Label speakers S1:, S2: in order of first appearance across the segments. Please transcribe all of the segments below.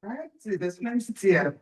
S1: Ragazzi, das Mensch hier.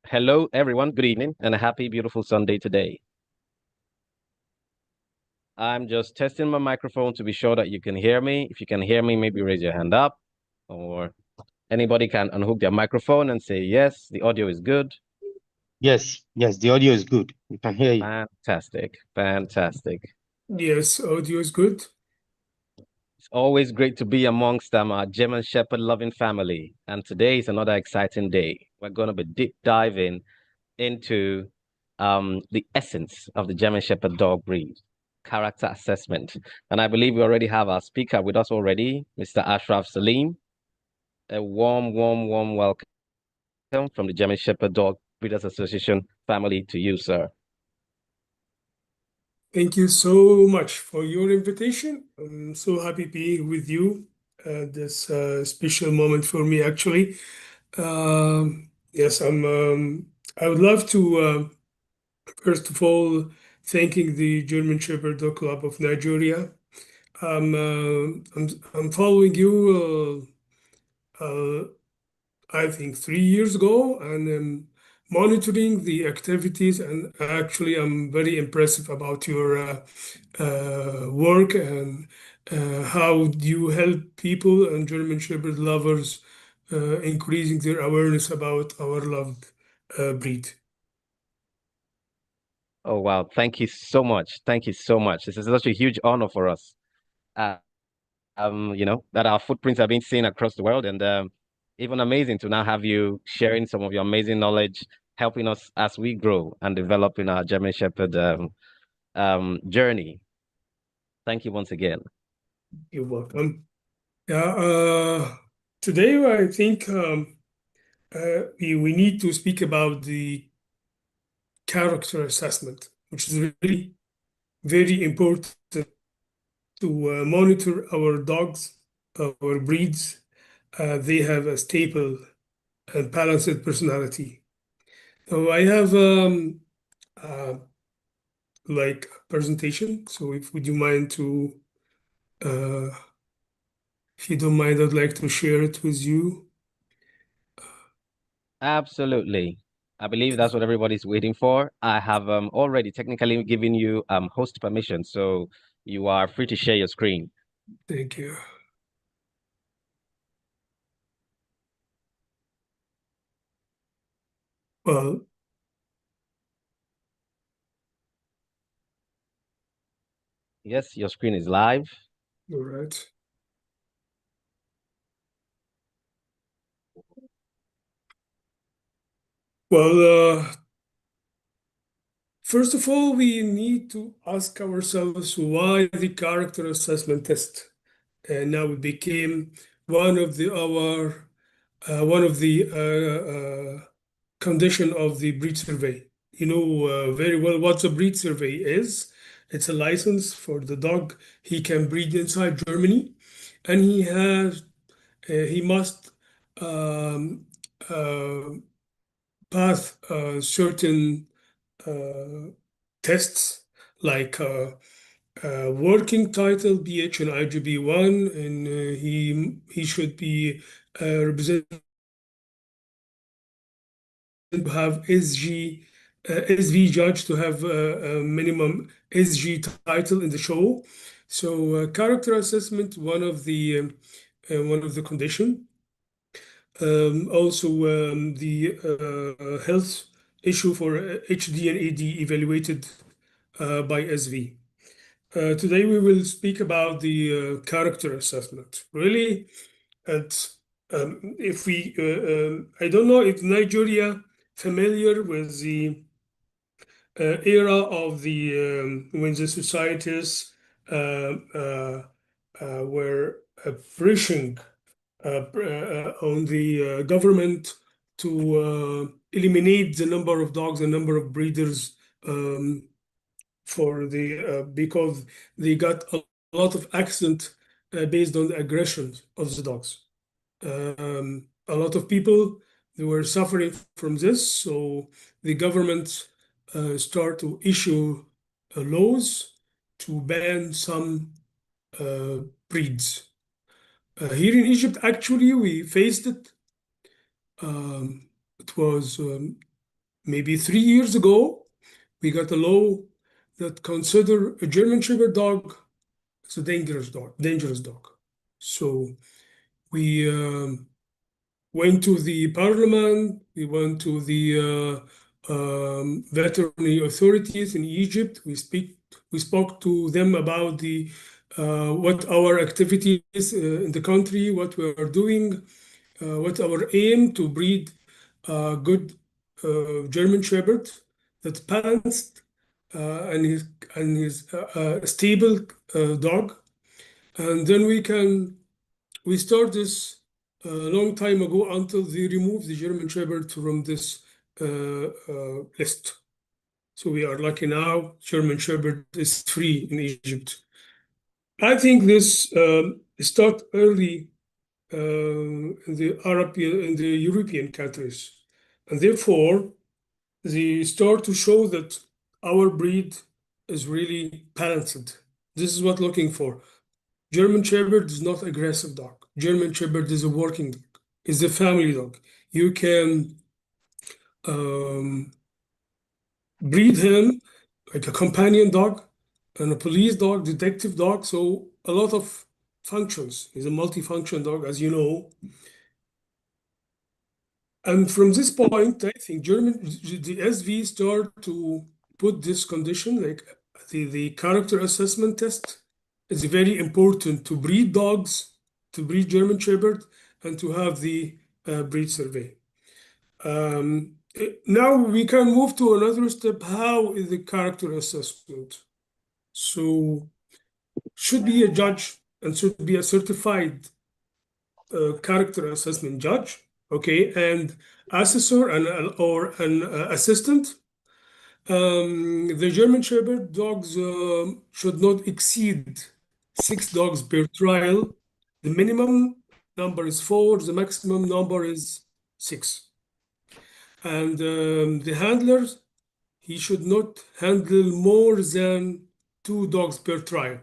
S2: Hello, everyone. Good evening and a happy, beautiful Sunday today. I'm just testing my microphone to be sure that you can hear me. If you can hear me, maybe raise your hand up, or anybody can unhook their microphone and say, yes, the audio is good.
S3: Yes, the audio is good. We can hear you.
S2: Fantastic. Fantastic.
S4: Yes, audio is good.
S2: It's always great to be amongst our German Shepherd loving family. And today is another exciting day. We're going to be deep diving into the essence of the German Shepherd dog breed, character assessment. And I believe we already have our speaker with us already, Mr. Ashraf Salim. A warm welcome from the German Shepherd Dog Breeders Association family to you, sir.
S4: Thank you so much for your invitation. I'm so happy being with you at this special moment for me, actually. Yes, I would love to, first of all, thanking the German Shepherd Dog Club of Nigeria. I'm following you, I think 3 years ago, and monitoring the activities. And actually, I'm very impressive about your work and how do you help people and German Shepherd lovers increasing their awareness about our loved breed.
S2: Oh, wow. Thank you so much. Thank you so much. This is such a huge honor for us. That our footprints are being seen across the world, and even amazing to now have you sharing some of your amazing knowledge, helping us as we grow and develop in our German Shepherd journey. Thank you once again.
S4: You're welcome. Yeah, today I think we need to speak about the character assessment, which is really very important to monitor our dogs, our breeds. They have a stable and balanced personality. So I have like a presentation. So if would you mind to, if you don't mind, I'd like to share it with you.
S2: Absolutely. I believe that's what everybody's waiting for. I have already technically given you host permission, so you are free to share your screen.
S4: Thank you. Well,
S2: yes, your screen is live.
S4: all right. Well, first of all, we need to ask ourselves why the character assessment test. And now it became one of the condition of the breed survey. You know very well what the breed survey is. It's a license for the dog. He can breed inside Germany, and he must um, uh, pass certain tests like working title BH and IGB1, and he should be represented to have SG SV judge to have a minimum SG title in the show. So character assessment, one of the condition. Also, the health issue for HD and AD evaluated by SV. Today we will speak about the character assessment. Really, if we, I don't know if Nigeria familiar with the era of the when the societies were pushing on the government to eliminate the number of dogs, the number of breeders for the because they got a lot of accident based on the aggression of the dogs. A lot of people they were suffering from this, so the government start to issue laws to ban some breeds. Here in Egypt, actually, we faced it. It was maybe 3 years ago. We got a law that consider a German Shepherd dog as a dangerous dog. So we went to the parliament. We went to the veterinary authorities in Egypt. We spoke to them about the what our activities in the country, what we are doing, what our aim to breed good German Shepherd that's balanced and is a stable dog. And then we start this a long time ago until they remove the German Shepherd from this list. So we are lucky now, German Shepherd is free in Egypt. I think this start early in the European countries, and therefore they start to show that our breed is really balanced. This is what looking for. German Shepherd is not aggressive dog. German Shepherd is a working dog. It's a family dog. You can breed him like a companion dog and a police dog, detective dog. So a lot of functions. He's a multifunction dog, as you know. And from this point, I think the SV start to put this condition, like the character assessment test. It's very important to breed dogs, to breed German Shepherd, and to have the breed survey. Now we can move to another step. How is the character assessment? So should be a judge and should be a certified character assessment judge, okay, and assessor or an assistant. The German Shepherd dogs should not exceed 6 dogs per trial. The minimum number is 4, the maximum number is 6. And the handler, he should not handle more than 2 dogs per trial.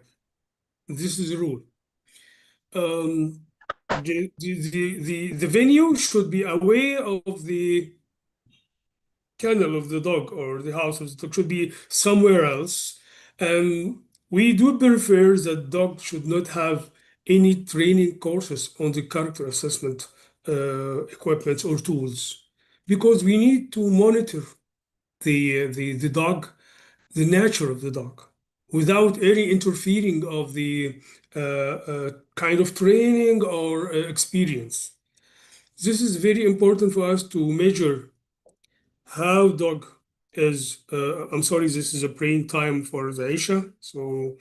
S4: This is the rule. The venue should be away of the kennel of the dog or the house of the dog, should be somewhere else. And we do prefer that dog should not have any training courses on the character assessment equipment or tools, because we need to monitor the dog, the nature of the dog, without any interfering of the kind of training or experience. This is very important for us to measure how dog is. I'm sorry, this is a praying time for the Isha, so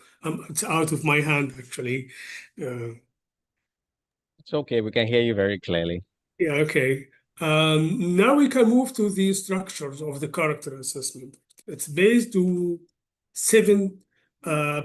S4: it's out of my hand actually.
S2: It's okay, we can hear you very clearly.
S4: Yeah, okay. Now we can move to the structures of the character assessment. It's based on 7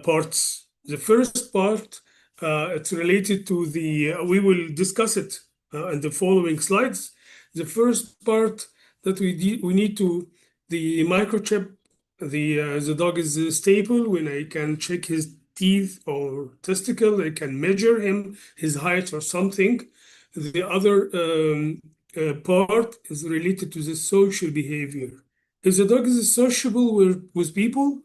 S4: parts. The first part, it's related to the, we will discuss it in the following slides. The first part that we need to, the microchip, the dog is stable when I can check his teeth or testicle, I can measure him, his height or something. The other part is related to the social behavior. If the dog is sociable with people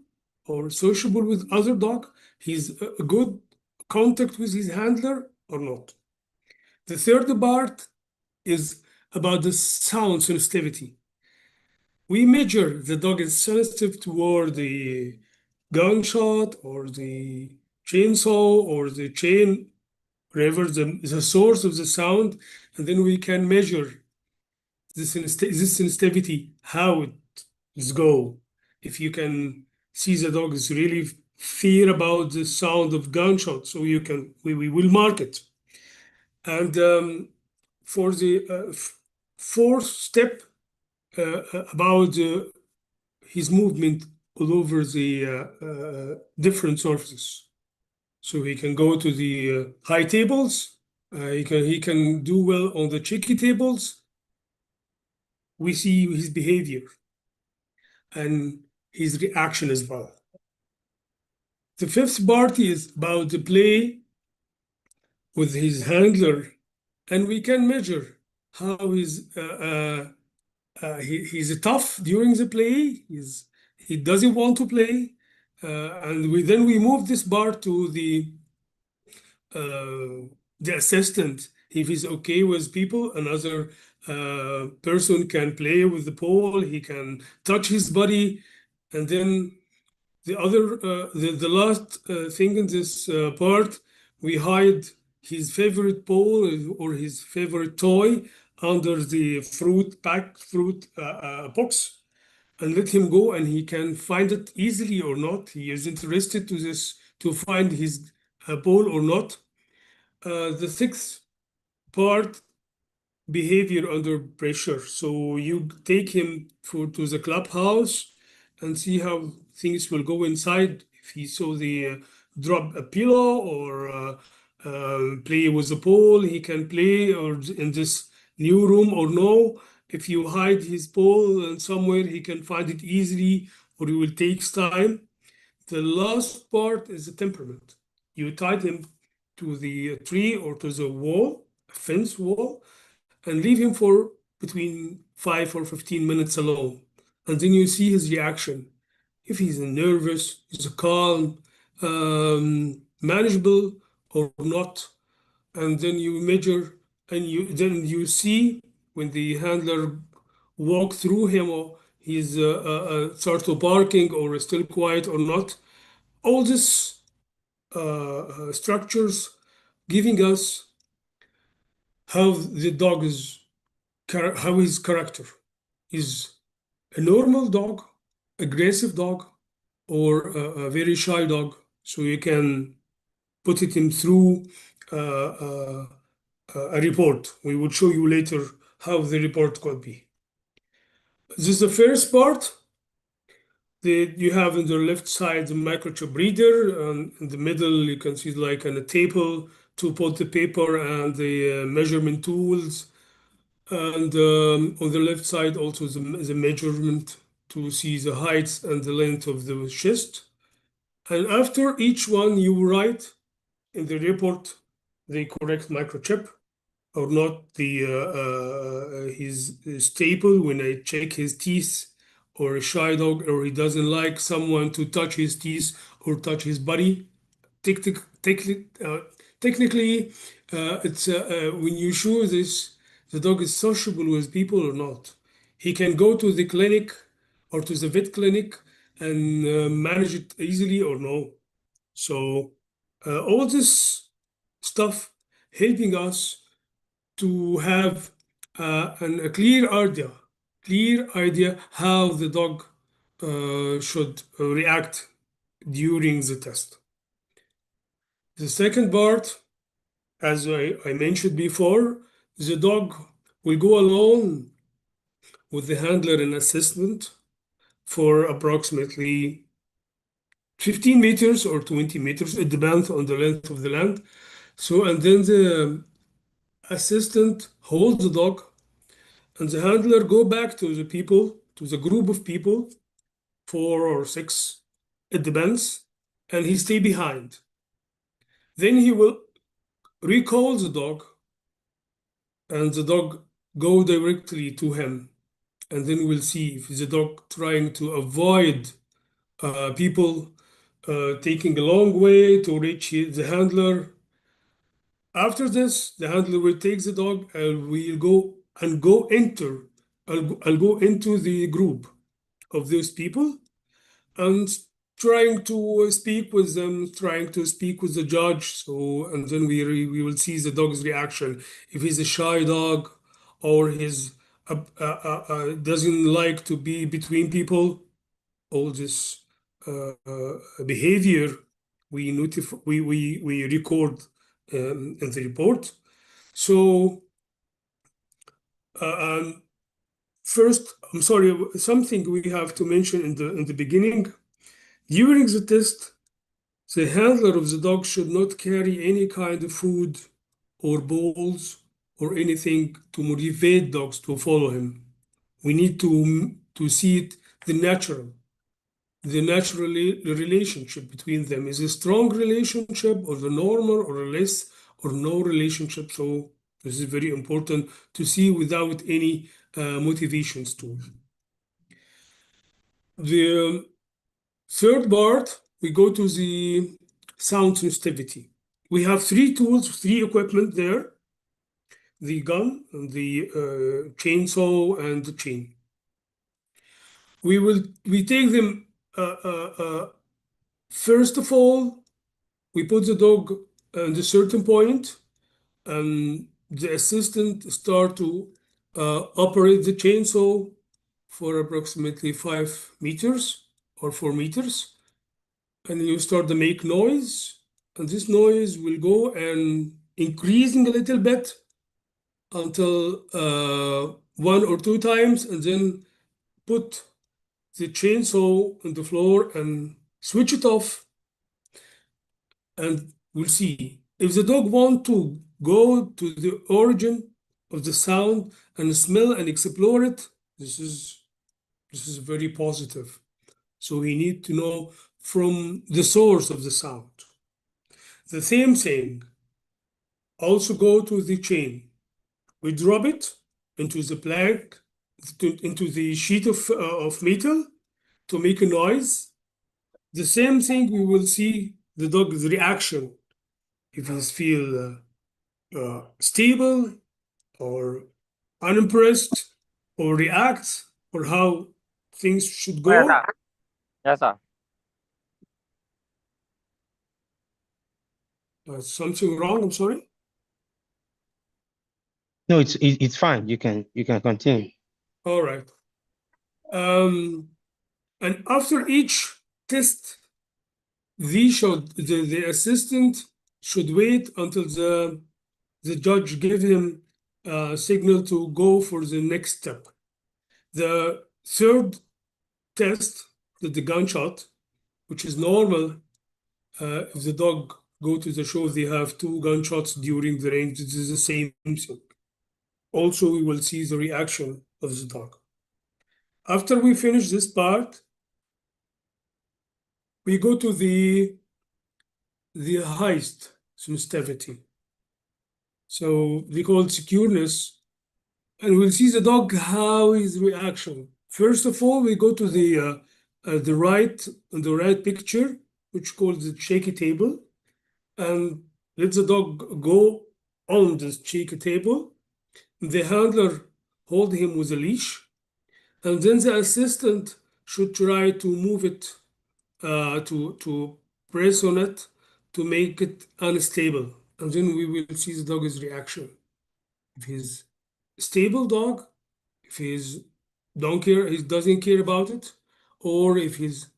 S4: or sociable with other dog, he's a good contact with his handler or not. The third part is about the sound sensitivity. We measure the dog is sensitive toward the gunshot or the chainsaw or the chain, whatever the source of the sound, and then we can measure this sensitivity, how it is go. If you can see the dog is really fear about the sound of gunshot, so we will mark it. And for the fourth step about his movement all over the different surfaces. So he can go to the high tables. He can do well on the cheeky tables. We see his behavior and his reaction as well. The fifth part is about the play with his handler, and we can measure how he's tough during the play. He doesn't want to play, and we move this part to the assistant. If he's okay with people, another person can play with the pole. He can touch his body, and then the other the last thing in this part, we hide his favorite pole or his favorite toy under the fruit box and let him go, and he can find it easily or not. He is interested to find his ball or not. The sixth part, behavior under pressure. So you take him to the clubhouse and see how things will go inside. If he saw the drop a pillow or play with the ball, he can play or in this new room or no. If you hide his ball and somewhere, he can find it easily or it will take time. The last part is the temperament. You tie him to the tree or to the wall, a fence wall, and leave him for between 5 or 15 minutes alone. And then you see his reaction. If he's nervous, he's calm, manageable or not. And then you measure and then you see when the handler walk through him or he's sort of barking or still quiet or not. All these structures giving us how the dog is, how his character is a normal dog, aggressive dog, or a very shy dog. So you can put it in through a report. We will show you later how the report could be. This is the first part. You have on the left side the microchip reader, and in the middle you can see like a table to put the paper and the measurement tools. And on the left side also the measurement to see the height and the length of the chest. And after each one you write in the report the correct microchip or not, his staple when I check his teeth, or a shy dog, or he doesn't like someone to touch his teeth or touch his body. Technically, it's when you show this, the dog is sociable with people or not. He can go to the clinic or to the vet clinic and manage it easily or no. So all this stuff helping us to have a clear idea how the dog should react during the test. The second part, as I mentioned before, the dog will go alone with the handler and assistant for approximately 15 meters or 20 meters. It depends on the length of the land. So, and then the assistant holds the dog and the handler go back to the people, to the group of people, 4 or 6, it depends, and he stay behind. Then he will recall the dog and the dog go directly to him. and then we'll see if the dog trying to avoid people taking a long way to reach the handler. After this, the handler will take the dog and we'll go enter. I'll go into the group of those people and trying to speak with them, trying to speak with the judge. So, and then we will see the dog's reaction. If he's a shy dog or he's doesn't like to be between people, all this behavior we notify, we record in the report. So, first, I'm sorry, something we have to mention in the beginning. During the test, the handler of the dog should not carry any kind of food or balls or anything to motivate dogs to follow him. We need to see it the natural relationship between them is a strong relationship or the normal or a less or no relationship. So this is very important to see without any motivations tool. The third part, we go to the sound sensitivity. We have three tools, three equipment there: the gun, the chainsaw, and the chain. We take them. First of all, we put the dog at a certain point, and the assistant start to operate the chainsaw for approximately 5 meters or 4 meters. And you start to make noise, and this noise will go and increasing a little bit until 1 or 2 times, and then put the chainsaw on the floor and switch it off, and we'll see. If the dog want to go to the origin of the sound and smell and explore it, this is very positive. So we need to know from the source of the sound. The same thing, also go to the chain. We drop it into the plank, into the sheet of metal to make a noise. The same thing, we will see the dog's reaction. If he feel stable or unimpressed or react or how things should go.
S5: Yes, sir. Yes, sir.
S4: Something wrong? I'm sorry.
S3: No, it's fine. You can continue.
S4: All right. And after each test, the assistant should wait until the judge give him a signal to go for the next step. The third test, the gunshot, which is normal. If the dog go to the show, they have 2 gunshots during the range. This is the same thing. Also, we will see the reaction of the dog. After we finish this part, we go to the highest sensitivity. So we call it secureness, and we'll see the dog, how his reaction. First of all, we go to the right picture, which called the shaky table, and let the dog go on the shaky table. The handler hold him with a leash, and then the assistant should try to move it, to press on it to make it unstable, and then we will see the dog's reaction. If he's stable dog, if he's don't care, he doesn't care about it, or if he's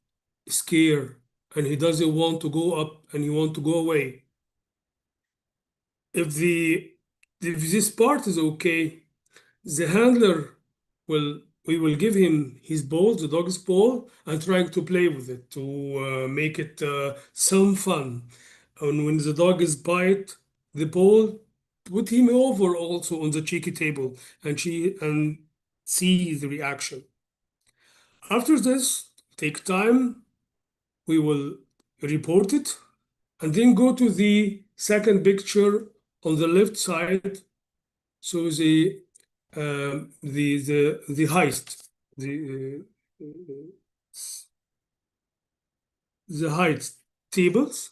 S4: scared and he doesn't want to go up and he want to go away. If this part is okay, the handler we will give him his ball, the dog's ball, and trying to play with it to make it some fun. And when the dog is bite the ball, put him over also on the cheeky table and see the reaction. After this, take time, we will report it, and then go to the second picture on the left side. So the height, the height tables.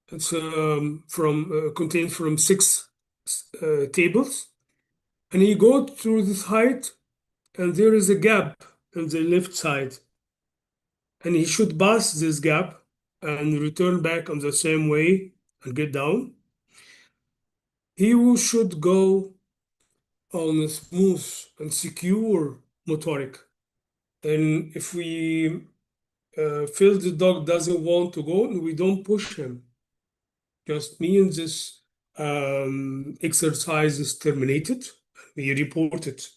S4: It's contained from 6 tables, and you go through this height, and there is a gap on the left side, and he should pass this gap and return back on the same way and get down. He should go on a smooth and secure motoric. And if we feel the dog doesn't want to go, we don't push him. Just means this exercise is terminated. We report it.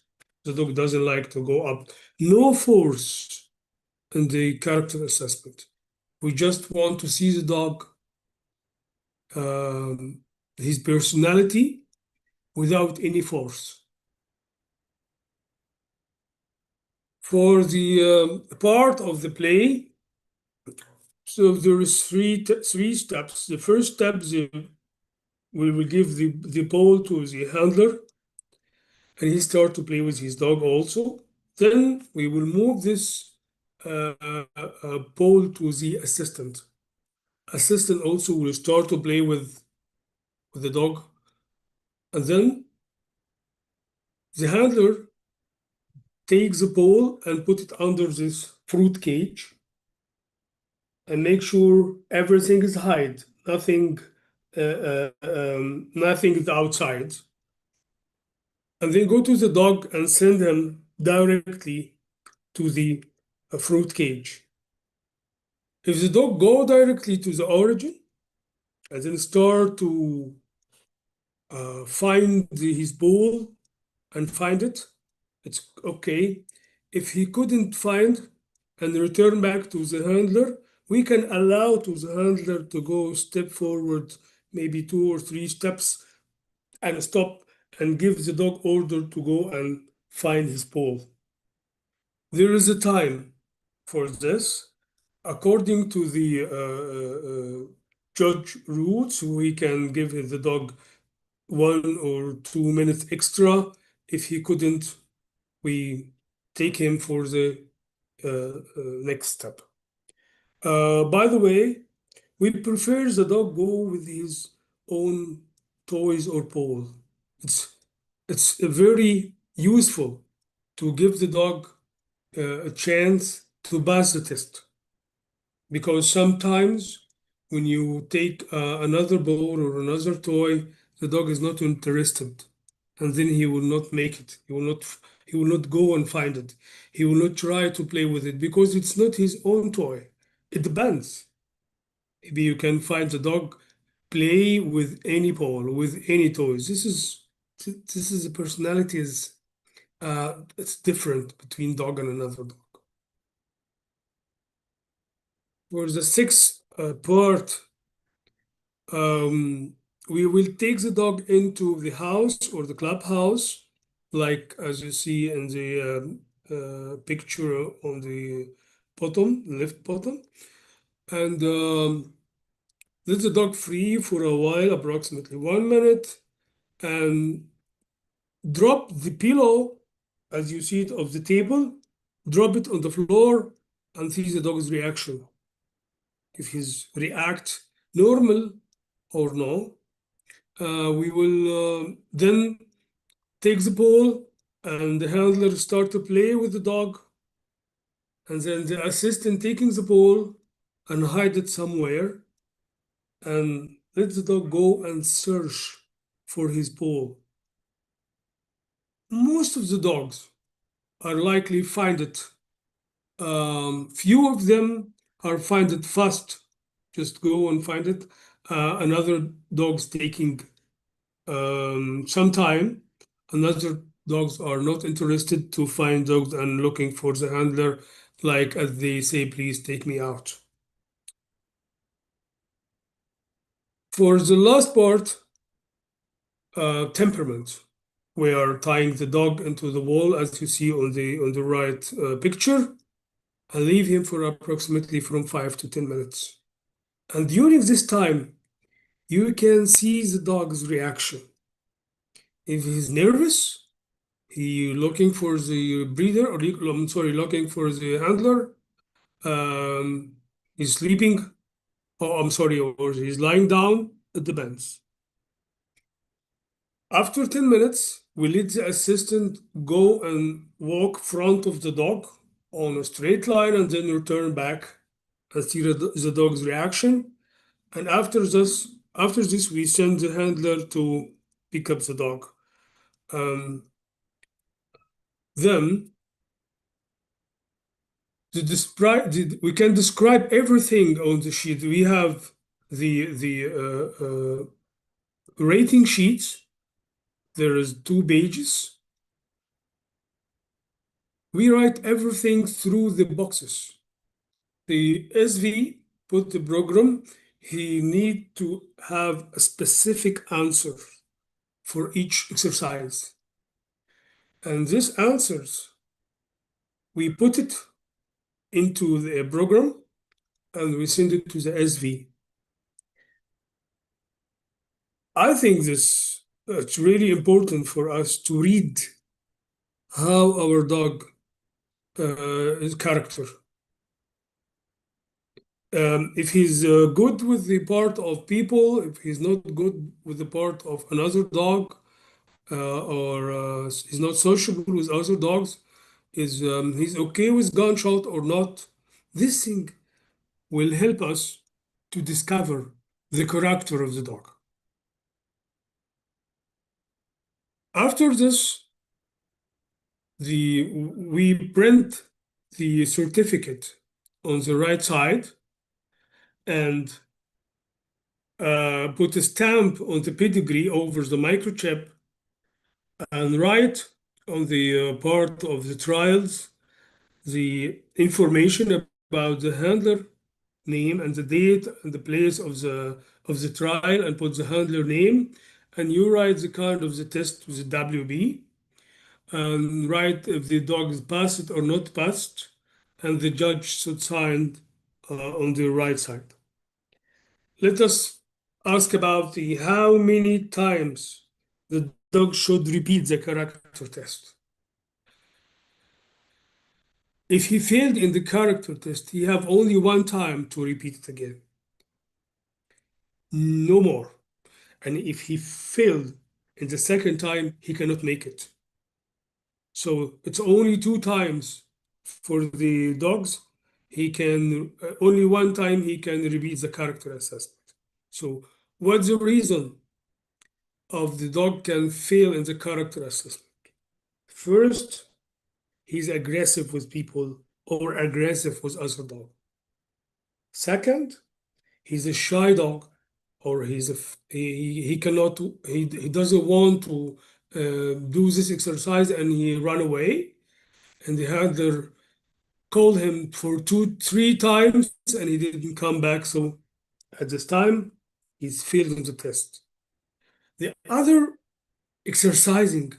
S4: The dog doesn't like to go up. No force in the character assessment. We just want to see the dog, his personality, without any force. For the part of the play, so there is three steps. The first step, we will give the ball to the handler, and he start to play with his dog also. Then we will move this ball to the assistant. Assistant also will start to play with the dog, and then the handler takes the ball and put it under this fruit cage and make sure everything is hid, nothing is outside. And then go to the dog and send him directly to the fruit cage. If the dog go directly to the origin and then start to find his ball and find it, it's okay. If he couldn't find and return back to the handler, we can allow to the handler to go step forward, maybe 2 or 3 steps, and stop and give the dog order to go and find his ball. There is a time for this. According to the judge rules, we can give the dog 1 or 2 minutes extra. If he couldn't, we take him for the next step. By the way, we prefer the dog go with his own toys or ball. It's very useful to give the dog a chance to pass the test, because sometimes when you take another ball or another toy, the dog is not interested, and then he will not make it. He will not go and find it. He will not try to play with it because it's not his own toy. It depends. Maybe you can find the dog play with any ball, with any toys. This is the personality is it's different between dog and another dog. For the 6th part, we will take the dog into the house or the clubhouse, like as you see in the picture on the bottom, left bottom, and let the dog free for a while, approximately 1 minute, and drop the pillow, as you see it, of the table, drop it on the floor and see the dog's reaction. If he's react normal or no, we will then take the ball and the handler start to play with the dog, and then the assistant taking the ball and hide it somewhere and let the dog go and search for his ball. Most of the dogs are likely find it. Few of them are find it fast, just go and find it. Another dog's taking some time. Another dogs are not interested to find dogs and looking for the handler, like as they say, please take me out. For the last part, temperament. We are tying the dog into the wall, as you see on the right picture, and leave him for approximately from 5 to 10 minutes. And during this time, you can see the dog's reaction. If he's nervous, He looking for the breeder, or I'm sorry, looking for the handler. He's sleeping. Oh, I'm sorry, or he's lying down. It depends. After 10 minutes, we let the assistant go and walk front of the dog on a straight line and then return back and see the dog's reaction. And after this, we send the handler to pick up the dog. Then we can describe everything on the sheet. We have the rating sheets. There is 2 pages. We write everything through the boxes. The SV put the program, he need to have a specific answer for each exercise. And these answers, we put it into the program and we send it to the SV. I think it's really important for us to read how our dog is character. If he's good with the part of people, if he's not good with the part of another dog, or he's not sociable with other dogs, he's okay with gunshot or not, this thing will help us to discover the character of the dog. After this, we print the certificate on the right side and put a stamp on the pedigree over the microchip and write on the part of the trials the information about the handler name and the date and the place of the trial, and put the handler name, and you write the kind of the test with the WB and write if the dog is passed or not passed, and the judge should sign on the right side. Let us ask about how many times the dog should repeat the character test. If he failed in the character test, he have only 1 time to repeat it again. No more. And if he failed in the second time, he cannot make it. So it's only 2 times for the dogs. He can only 1 time he can repeat the character assessment. So what's the reason of the dog can fail in the character assessment? First, he's aggressive with people or aggressive with other dogs. Second, he's a shy dog, or he doesn't want to do this exercise and he run away, and the handler called him for 2-3 times and he didn't come back. So at this time, he's failed on the test. The other exercising,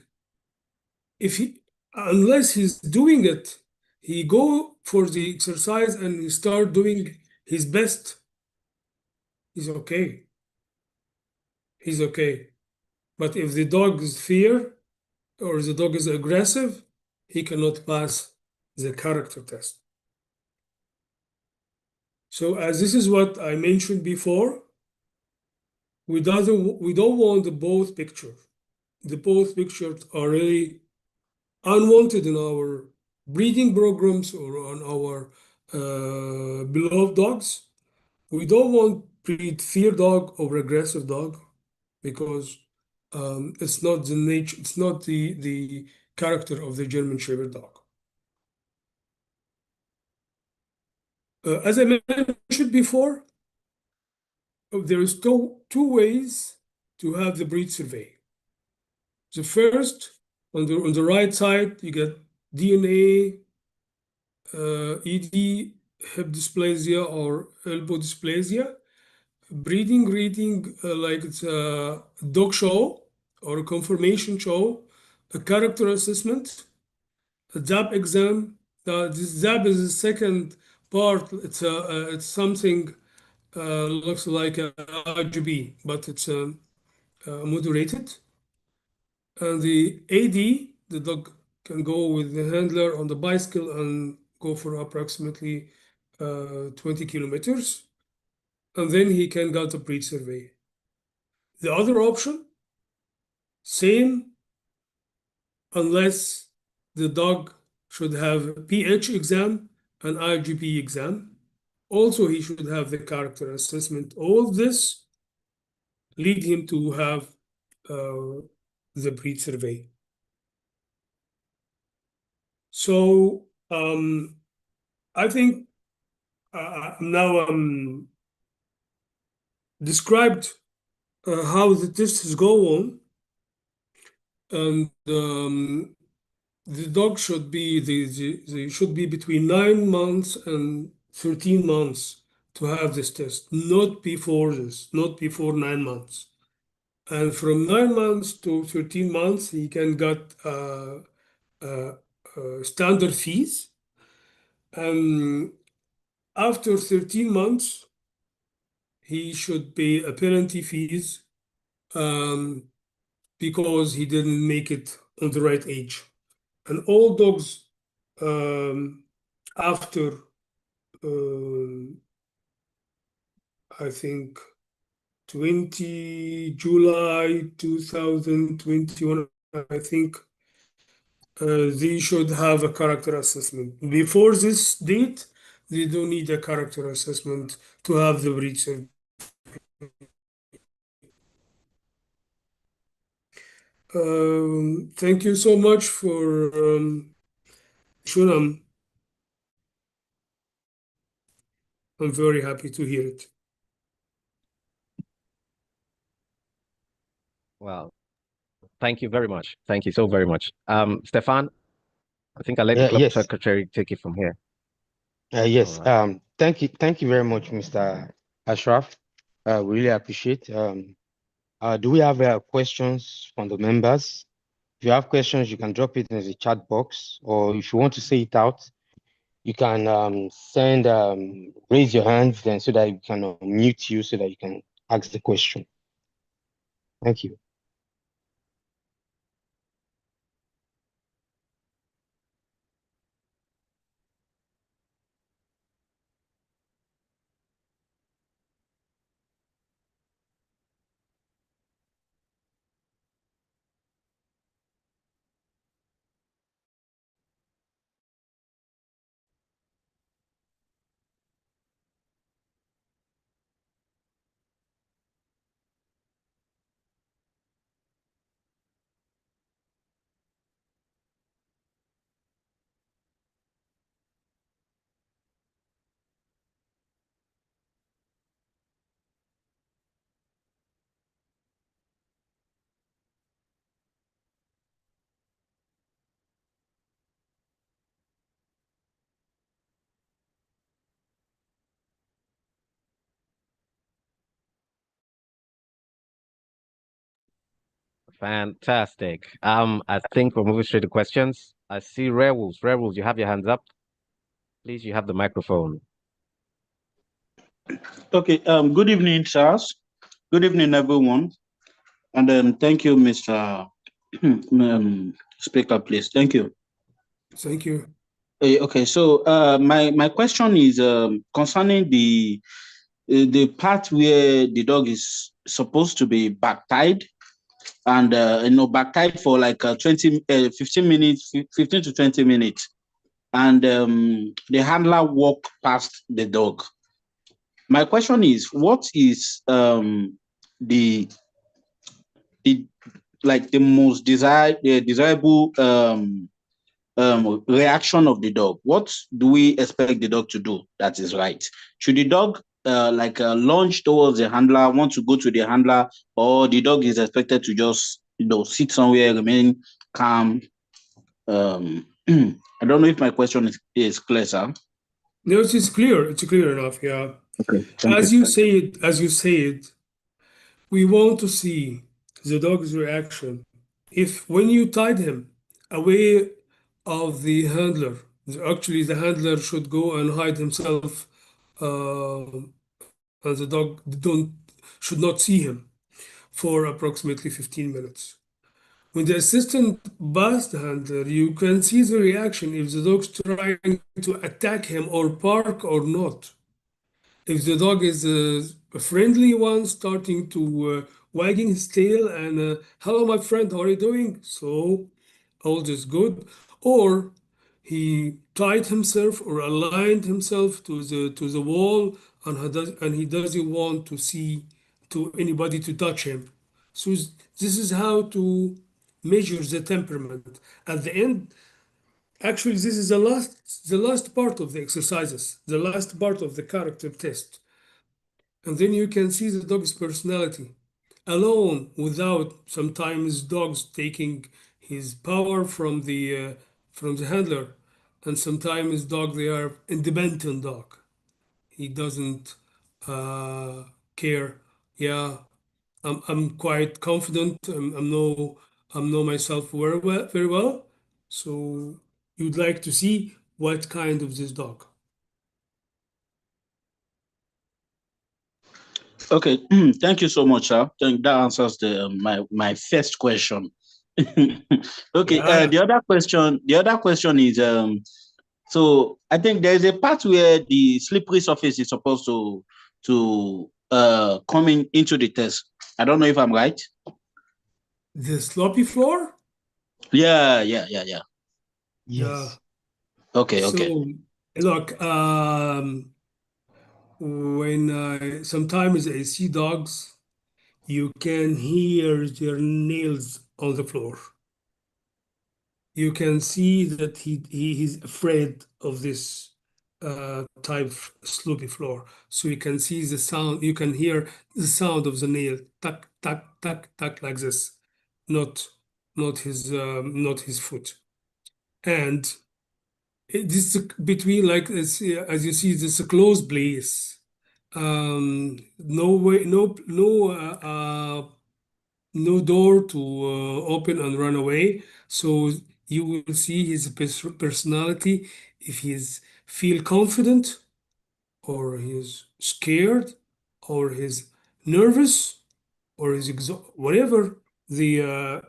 S4: unless he's doing it, he go for the exercise and he start doing his best, he's okay. He's okay. But if the dog is fear or the dog is aggressive, he cannot pass the character test. So as this is what I mentioned before, we don't want the both pictures. The both pictures are really unwanted in our breeding programs or on our beloved dogs. We don't want breed fear dog or aggressive dog, because it's not the nature, it's not the character of the German Shepherd dog. As I mentioned before, there is two ways to have the breed survey. The first, on the right side, you get DNA, ED, hip dysplasia or elbow dysplasia, breeding reading like it's a dog show or a conformation show, a character assessment, a ZAP exam. This ZAP is the second part. It's something looks like a RGB, but it's moderated. And the AD, the dog can go with the handler on the bicycle and go for approximately 20 kilometers, and then he can get a breed survey. The other option, same, unless the dog should have a pH exam and IGP exam. Also, he should have the character assessment. All this lead him to have the breed survey. So I think now described how the tests go on, and the dog should be they should be between 9 months and 13 months to have this test, not before this, not before 9 months. And from 9 months to 13 months, he can get standard fees. And after 13 months, he should pay a penalty fees because he didn't make it on the right age. And all dogs after I think 20 July 2021, I think they should have a character assessment. Before this date, they don't need a character assessment to have the breed survey. Thank you so much for Shunam. I'm very happy to hear it.
S2: Wow. Thank you very much. Thank you so very much. Stefan, I think I'll let the club
S3: Yes.
S2: secretary take it from here.
S3: Yes.
S2: All right.
S3: Thank you very much, Mr. Ashraf. We really appreciate. Do we have questions from the members? If you have questions, you can drop it in the chat box, or if you want to say it out, you can raise your hand then so that we can mute you so that you can ask the question. Thank you.
S2: Fantastic. I think we're moving straight to questions. I see Rare Wolves. Rare Wolves, you have your hands up. Please, you have the microphone.
S5: Okay. Good evening, Charles. Good evening, everyone. And thank you, Mr. Speaker, please. Thank you.
S4: Thank you.
S5: Okay. So my question is concerning the part where the dog is supposed to be back tied, and back tied for like 15 minutes, 15 to 20 minutes, and the handler walk past the dog. My question is, what is the most desirable reaction of the dog? What do we expect the dog to do that is right? Should the dog lunge towards the handler, want to go to the handler, or the dog is expected to just sit somewhere, remain calm? I don't know if my question is clear, sir.
S4: No, it's clear. It's clear enough. Yeah.
S5: Okay.
S4: As you said, we want to see the dog's reaction. If when you tied him away of the handler, actually the handler should go and hide himself, and the dog should not see him for approximately 15 minutes. When the assistant bystander, you can see the reaction if the dog's trying to attack him or bark or not. If the dog is a friendly one, starting to wagging his tail and hello, my friend, how are you doing? So all is good. Or he tied himself or aligned himself to the wall and he doesn't want to see to anybody to touch him. So this is how to measure the temperament. At the end, actually, this is the last part of the exercises, the last part of the character test. And then you can see the dog's personality alone without sometimes dogs taking his power from the handler. And sometimes dog they are independent dog. He doesn't uh, care. Yeah, I'm quite confident. I'm know myself very well, very well. So you'd like to see what kind of this dog.
S5: Okay, thank you so much, sir. Think that answers the my first question. Okay,
S4: Yeah.
S5: the other question is so I think there's a part where the slippery surface is supposed to coming into the test. I don't know if I'm right.
S4: The sloppy floor?
S5: Yeah.
S3: Yes.
S5: Okay, okay.
S4: So look, when sometimes I see dogs, you can hear their nails on the floor. You can see that he is afraid of this type of sloppy floor. So you can see the sound, you can hear the sound of the nail, tuck, tuck, tuck, tuck, like this, not not his foot. And this is between like as you see, this is a closed place. No way, no door to open and run away. So you will see his personality if he's feel confident or he's scared or he's nervous or he's whatever the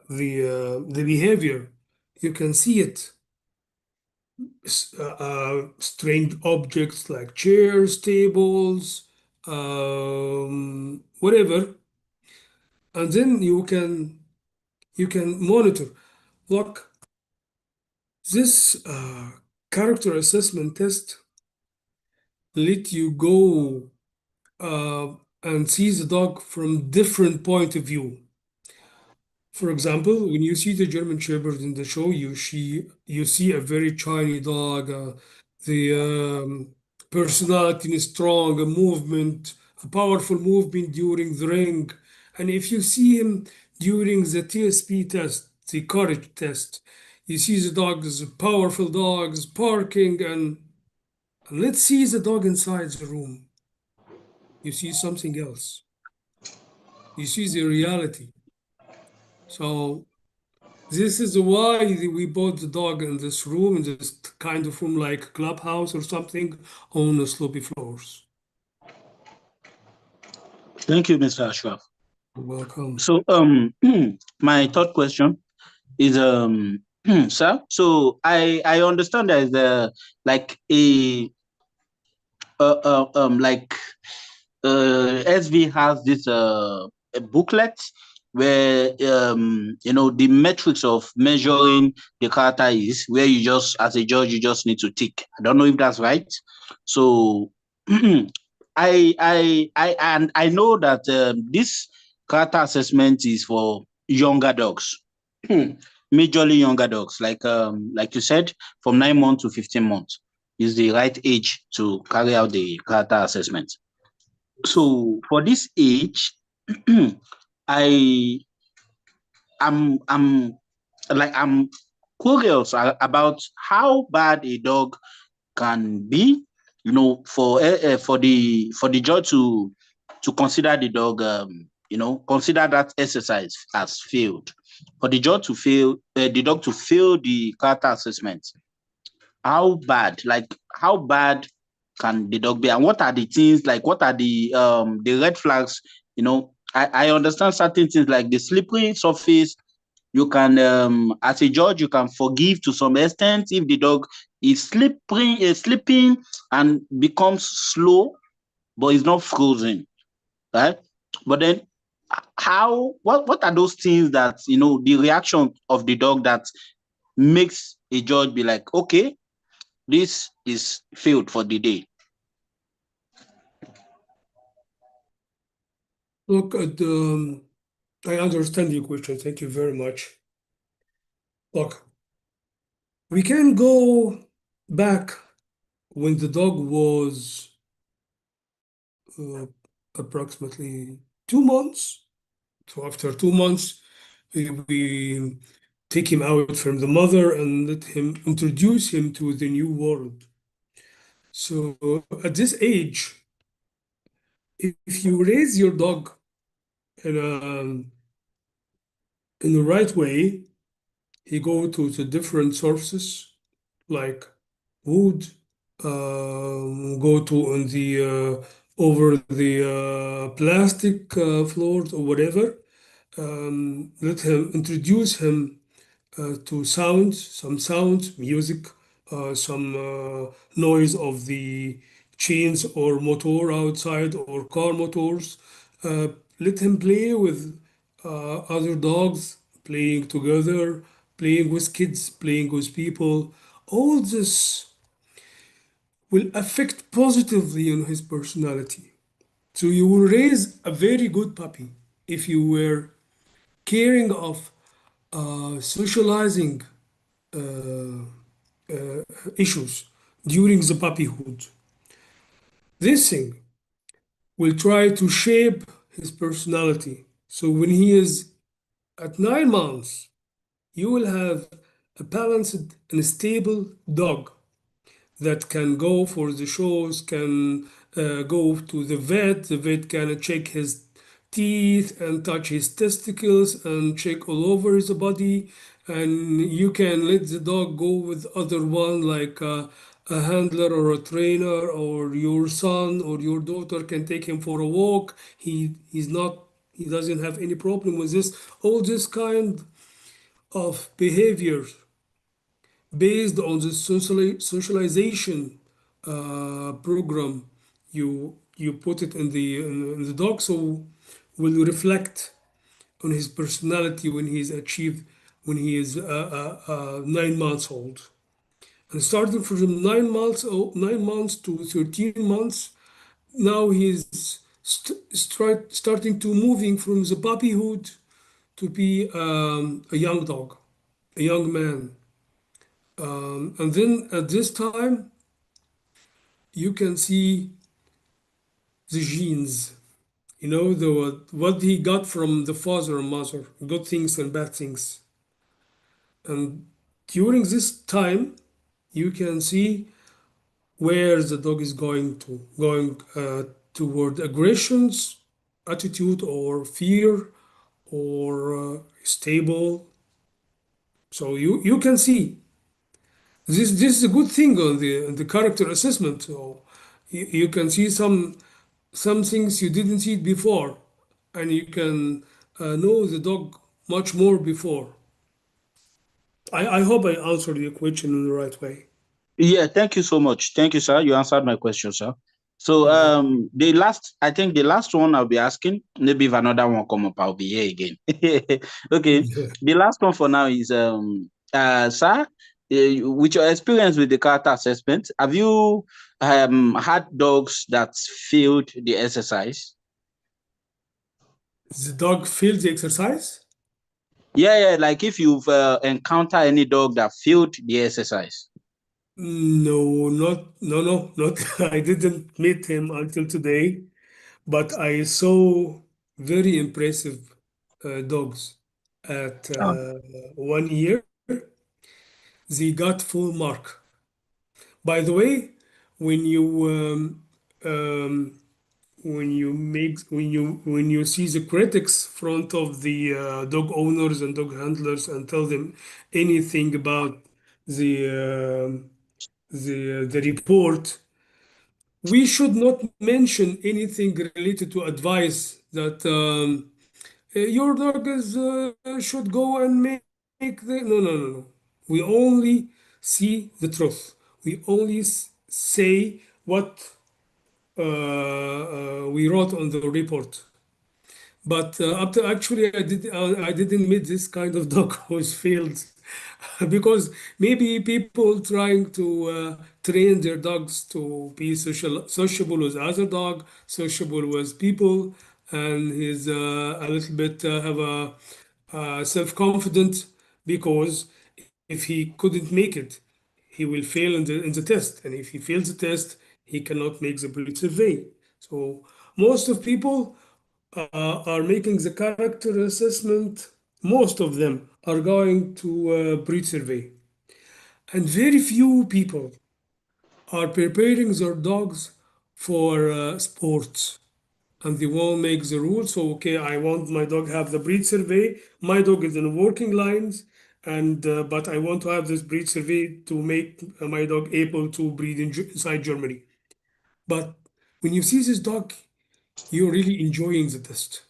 S4: behavior. You can see it. Strange objects like chairs, tables, whatever, and then you can monitor. Look, this character assessment test let you go and see the dog from different point of view. For example, when you see the German Shepherd in the show, you see a very shiny dog. The personality is strong, a movement, a powerful movement during the ring. And if you see him during the TSP test, the courage test, you see the dog is a powerful dog, is barking, and let's see the dog inside the room. You see something else. You see the reality. So this is why we bought the dog in this room, in this kind of room like clubhouse or something, on the slopey floors.
S5: Thank you, Mr. Ashraf.
S4: You're welcome.
S5: So my third question is sir, so I understand there is like a like SV has this a booklet where you know the metrics of measuring the character is where you just as a judge you just need to tick. I don't know if that's right. So I know that this character assessment is for younger dogs, majorly younger dogs, like you said, from 9 months to 15 months is the right age to carry out the character assessment. So for this age, I'm curious about how bad a dog can be, you know, for the judge to consider the dog, you know, consider that exercise as failed, for the judge to fail, the dog to fail the character assessment. How bad, like how bad can the dog be, and what are the things, like what are the red flags? You know, I understand certain things like the slippery surface you can, as a judge, you can forgive to some extent if the dog is sleeping and becomes slow, but is not frozen, right? But then, what are those things that, the reaction of the dog that makes a judge be like, okay, this is failed for the day?
S4: Look, I understand your question. Thank you very much. Look, we can go back when the dog was approximately 2 months. So after 2 months, we take him out from the mother and let him introduce him to the new world. So at this age, if you raise your dog in the right way, he go to the different sources like wood, go to on the over the plastic floors or whatever. Let him introduce him to some sounds, music, some noise of the chains or motor outside or car motors. Let him play with other dogs, playing together, playing with kids, playing with people. All this will affect positively on his personality. So you will raise a very good puppy if you were caring of socializing issues during the puppyhood. This thing will try to shape his personality. So when he is at 9 months, you will have a balanced and stable dog that can go for the shows, can go to the vet can check his teeth and touch his testicles and check all over his body. And you can let the dog go with other one like a handler or a trainer, or your son or your daughter can take him for a walk. He doesn't have any problem with this. All this kind of behavior based on the socialization program you put it in the dog, so will reflect on his personality when he is 9 months old. And starting from 9 months to 13 months, now he's starting to moving from the puppyhood to be a young dog, a young man. And then at this time, you can see the genes, what he got from the father and mother, good things and bad things. And during this time, you can see where the dog is going toward aggressions, attitude, or fear, or stable. So you can see this is a good thing on the character assessment. So you can see some things you didn't see before, and you can know the dog much more before. I hope I answered your question in the right way.
S5: Yeah, thank you so much. Thank you, sir. You answered my question, sir. So I think the last one I'll be asking, maybe if another one come up, I'll be here again. Okay.
S4: Yeah.
S5: The last one for now is sir, with your experience with the character assessment, have you had dogs that failed the exercise?
S4: The dog failed the exercise?
S5: Yeah, like if you've encountered any dog that failed the exercise.
S4: No, not. I didn't meet him until today, but I saw very impressive dogs at 1 year. They got full mark. By the way, when you when you see the critics front of the dog owners and dog handlers and tell them anything about the report, we should not mention anything related to advice that your dog is should go and make the no. We only see the truth. We only say what we wrote on the report. But up to actually, I didn't meet this kind of dog who's failed because maybe people trying to train their dogs to be sociable with other dog, sociable with people, and he's a little bit have a self-confident because if he couldn't make it, he will fail in the test, and if he fails the test, he cannot make the breed survey. So most of people are making the character assessment, most of them are going to breed survey. And very few people are preparing their dogs for sports. And they won't make the rules. So, okay, I want my dog have the breed survey. My dog is in working lines, and but I want to have this breed survey to make my dog able to breed inside Germany. But when you see this dog, you're really enjoying the test.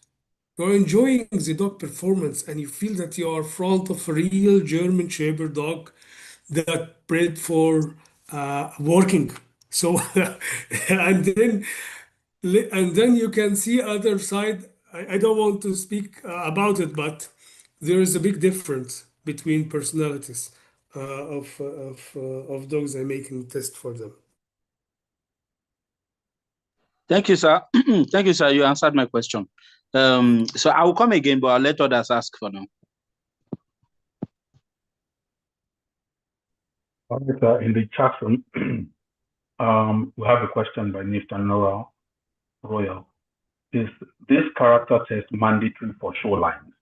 S4: You're enjoying the dog performance and you feel that you are in front of a real German Shepherd dog that bred for working. So and then and then you can see other side. I don't want to speak about it, but there is a big difference between personalities of dogs I'm making test for them.
S5: Thank you, sir. Thank you, sir. You answered my question. So I will come again, but I'll let others ask for now.
S6: All right, in the chat room, we have a question by Mr. Nora Royal. Is this character test mandatory for show lines?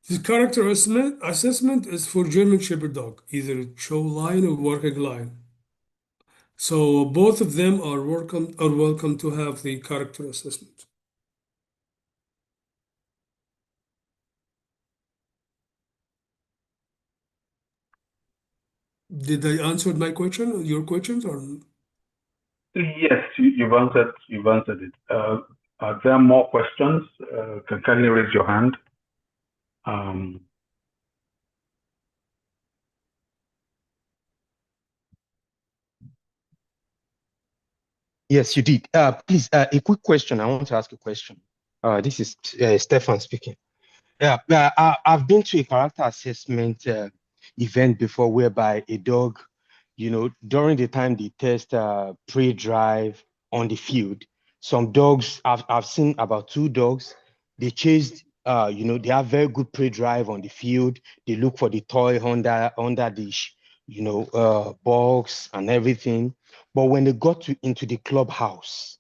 S4: The character assessment is for German Shepherd dog, either show line or working line. So both of them are welcome to have the character assessment. Did I answer my question, your questions, or?
S6: Yes, you've answered it. Are there more questions? Can kindly raise your hand.
S3: Yes, you did. Please, a quick question. I want to ask a question. This is Stefan speaking. Yeah, I've been to a character assessment event before whereby a dog, during the time they test pre-drive on the field, some dogs, I've seen about 2 dogs, they chased, they have very good pre-drive on the field. They look for the toy under the box and everything. But when they got into the clubhouse,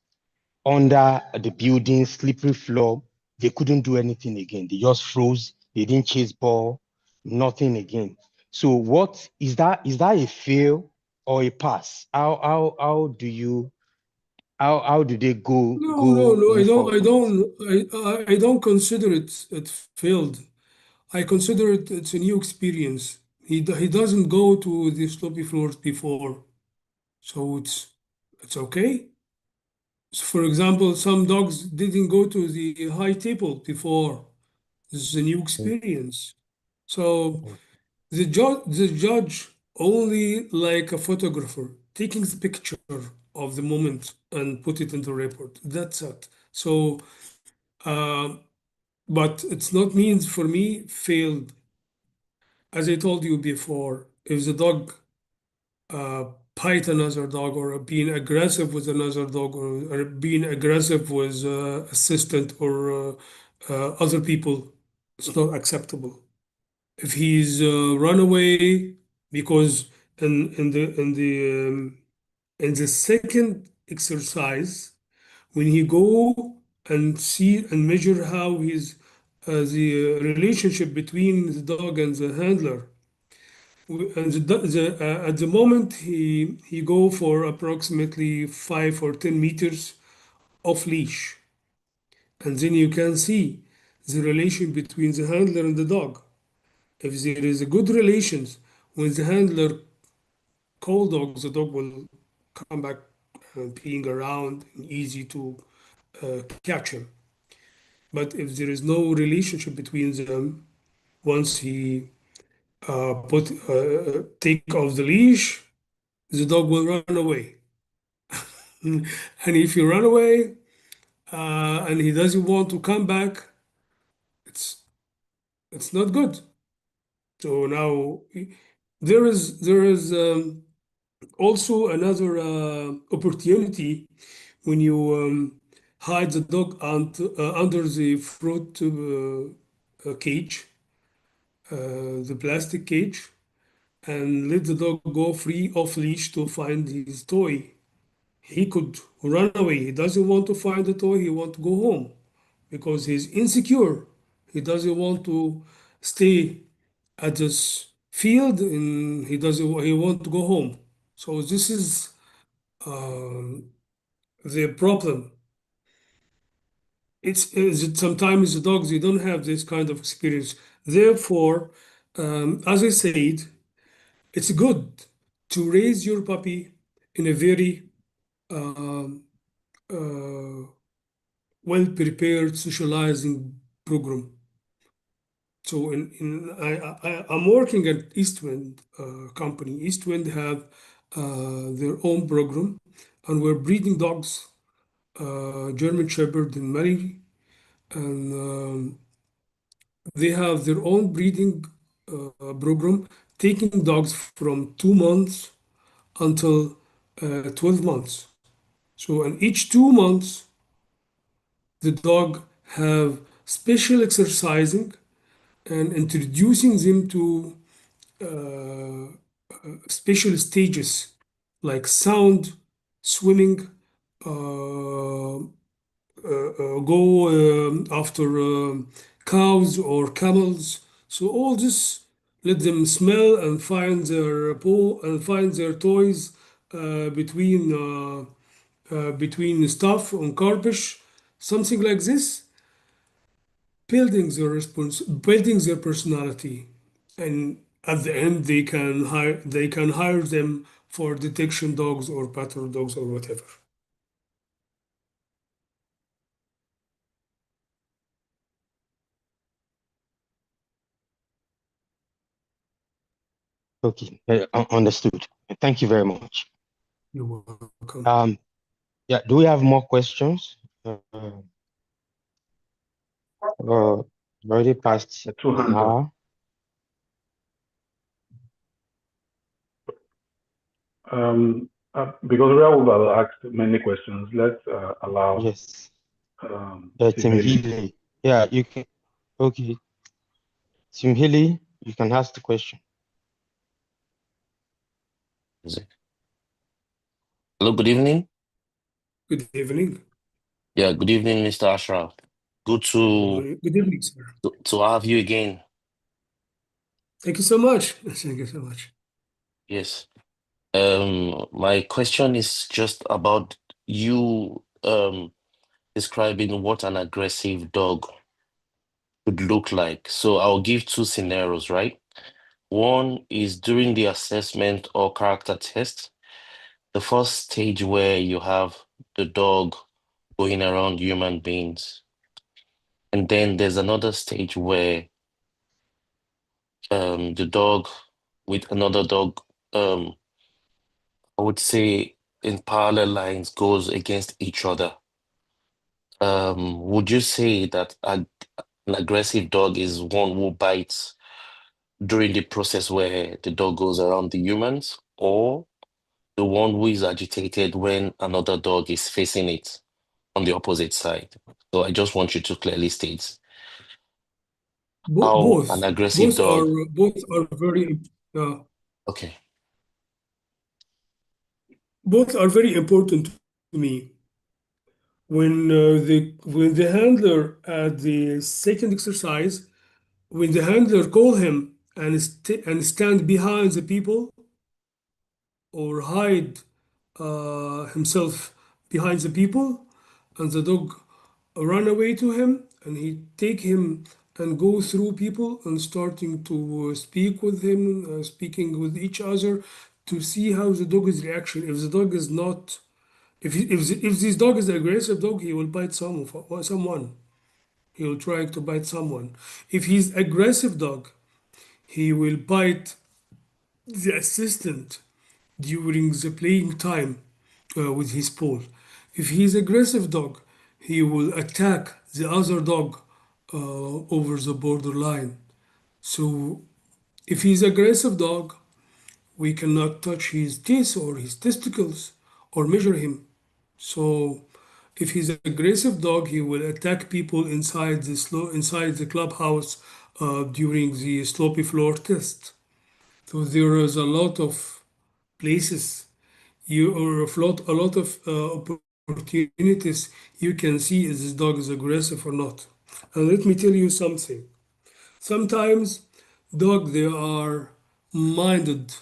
S3: under the building, slippery floor, they couldn't do anything again. They just froze. They didn't chase ball, nothing again. So what is that? Is that a fail or a pass? How do they go
S4: No.
S3: move forward?
S4: I don't consider it failed. I consider it's a new experience. He doesn't go to the sloppy floors before, so it's okay. So for example, some dogs didn't go to the high table before. This is a new experience. So the judge only like a photographer taking the picture of the moment and put it in the report. That's it. So, but it's not means for me failed. As I told you before, if the dog bite another dog or being aggressive with another dog or being aggressive with assistant or other people, it's not acceptable. If he's run away because in the second exercise when he go and see and measure how his the relationship between the dog and the handler and at the moment he go for approximately 5 or 10 meters off leash, and then you can see the relation between the handler and the dog. If there is a good relations, when the handler call dogs, the dog will come back being around and easy to catch him. But if there is no relationship between them, once he take off the leash, the dog will run away. And if you run away and he doesn't want to come back, it's it's not good. So now there is also another opportunity when you hide the dog under the fruit cage, the plastic cage, and let the dog go free off leash to find his toy. He could run away. He doesn't want to find the toy. He want to go home because he's insecure. He doesn't want to stay at this field, and he want to go home. So this is um, the problem. It's that sometimes the dogs they don't have this kind of experience. Therefore, as I said, it's good to raise your puppy in a very um, uh, well prepared socializing program. So I'm working at Eastwind company. Eastwind have their own program, and we're breeding dogs, German Shepherd and Mary, and they have their own breeding program, taking dogs from 2 months until 12 months. So in each 2 months, the dog have special exercising and introducing them to special stages like sound, swimming, go after cows or camels. So all this, let them smell and find their paw and find their toys between stuff on carpet, something like this, building their personality, and at the end they can hire them for detection dogs or patrol dogs or whatever.
S3: Okay, understood. Thank you very much.
S4: You're welcome.
S3: Yeah, do we have more questions? Already past
S6: Two
S3: an
S6: hands up.
S3: hour.
S6: Because Raul will ask many questions, let's allow
S3: Yes.
S6: Tim
S3: Tim
S6: Haley.
S3: Healy. Yeah, you can. Okay, Tim Healy, you can ask the question.
S7: Hello, good evening.
S4: Good evening.
S7: Yeah, good evening, Mr. Ashraf. Good
S4: Good evening, sir.
S7: to have you again.
S4: Thank you so much. Thank you so much.
S7: Yes. My question is just about you describing what an aggressive dog would look like. So I'll give two scenarios, right? One is during the assessment or character test, the first stage where you have the dog going around human beings. And then there's another stage where the dog with another dog, I would say in parallel lines goes against each other. Would you say that an aggressive dog is one who bites during the process where the dog goes around the humans, or the one who is agitated when another dog is facing it on the opposite side? So I just want you to clearly state how
S4: Both,
S7: an aggressive dog.
S4: both are very, uh,
S7: Okay.
S4: both are very important to me. When the handler at the second exercise, when the handler call him and stand behind the people or hide himself behind the people, and the dog run away to him, and he take him and go through people and starting to speak with him, speaking with each other to see how the dog is reaction. If the dog is not, if this dog is an aggressive dog, he will bite someone. He will try to bite someone. If he's aggressive dog, he will bite the assistant during the playing time with his paw. If he's aggressive dog, he will attack the other dog over the borderline. So if he's aggressive dog, we cannot touch his teeth or his testicles or measure him. So if he's an aggressive dog, he will attack people inside the clubhouse during the sloppy floor test. So there is a lot of places a lot of opportunities you can see if this dog is aggressive or not. And let me tell you something. Sometimes dog they are minded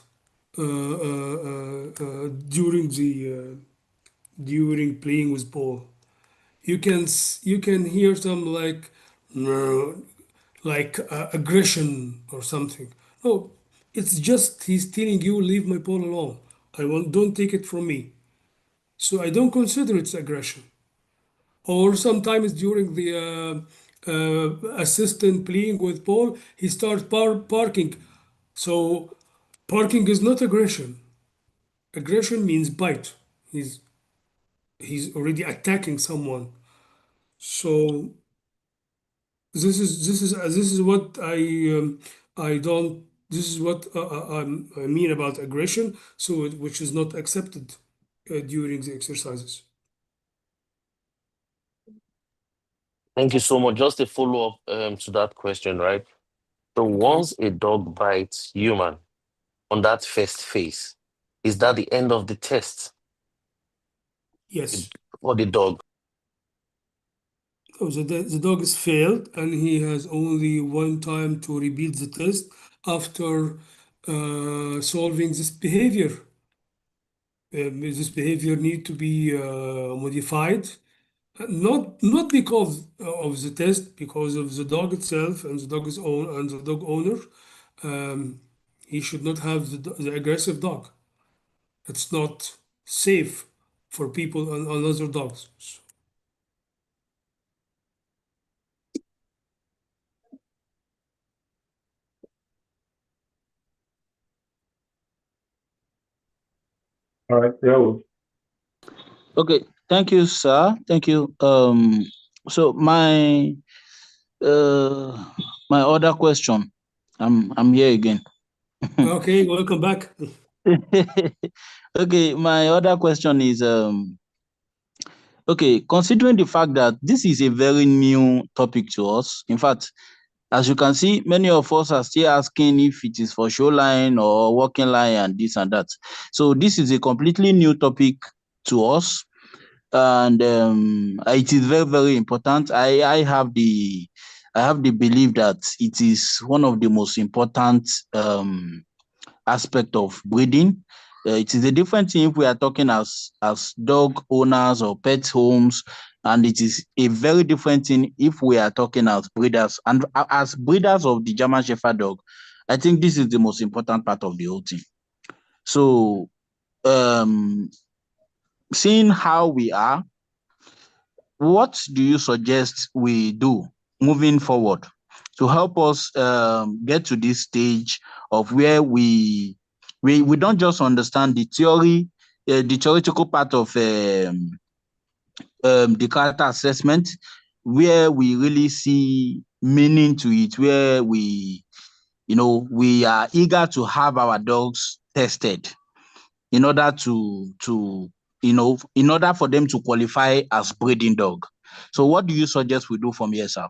S4: during playing with ball. You can hear some aggression or something. No, it's just he's telling you leave my ball alone. Don't take it from me. So I don't consider it's aggression. Or sometimes during the assistant playing with ball, he starts barking. So barking is not aggression. Aggression means bite. He's already attacking someone. So this is what I don't. This is what I mean about aggression. So which is not accepted during the exercises.
S7: Thank you so much. Just a follow-up to that question, right? So once a dog bites human on that first phase, is that the end of the test
S4: Yes.
S7: for the dog?
S4: So the dog is failed, and he has only one time to repeat the test after solving this behavior. This behavior need to be modified, not because of the test, because of the dog itself and the dog owner. Um, he should not have the aggressive dog. It's not safe for people and other dogs.
S6: All right, Raul.
S5: Okay, thank you, sir. Thank you. So my other question, I'm here again.
S4: Okay, welcome back.
S5: Okay, my other question is okay, considering the fact that this is a very new topic to us. In fact, as you can see, many of us are still asking if it is for shoreline or walking line and this and that. So this is a completely new topic to us, and it is very, very important. I have the belief that it is one of the most important aspect of breeding. It is a different thing if we are talking as dog owners or pet homes, and it is a very different thing if we are talking as breeders. And as breeders of the German Shepherd dog, I think this is the most important part of the whole thing. So, seeing how we are, what do you suggest we do moving forward to help us get to this stage of where we don't just understand the theory, the theoretical part of the character assessment, where we really see meaning to it, where we are eager to have our dogs tested in order in order for them to qualify as breeding dog. So what do you suggest we do from here, sir?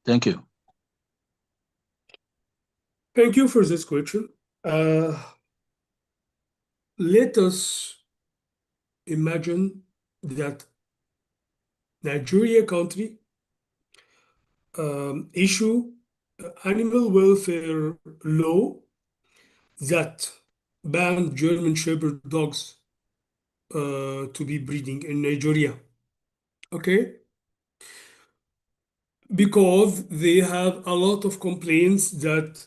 S5: Thank you.
S4: Thank you for this question. Let us imagine that Nigeria country issue animal welfare law that banned German Shepherd dogs to be breeding in Nigeria. Okay? Because they have a lot of complaints that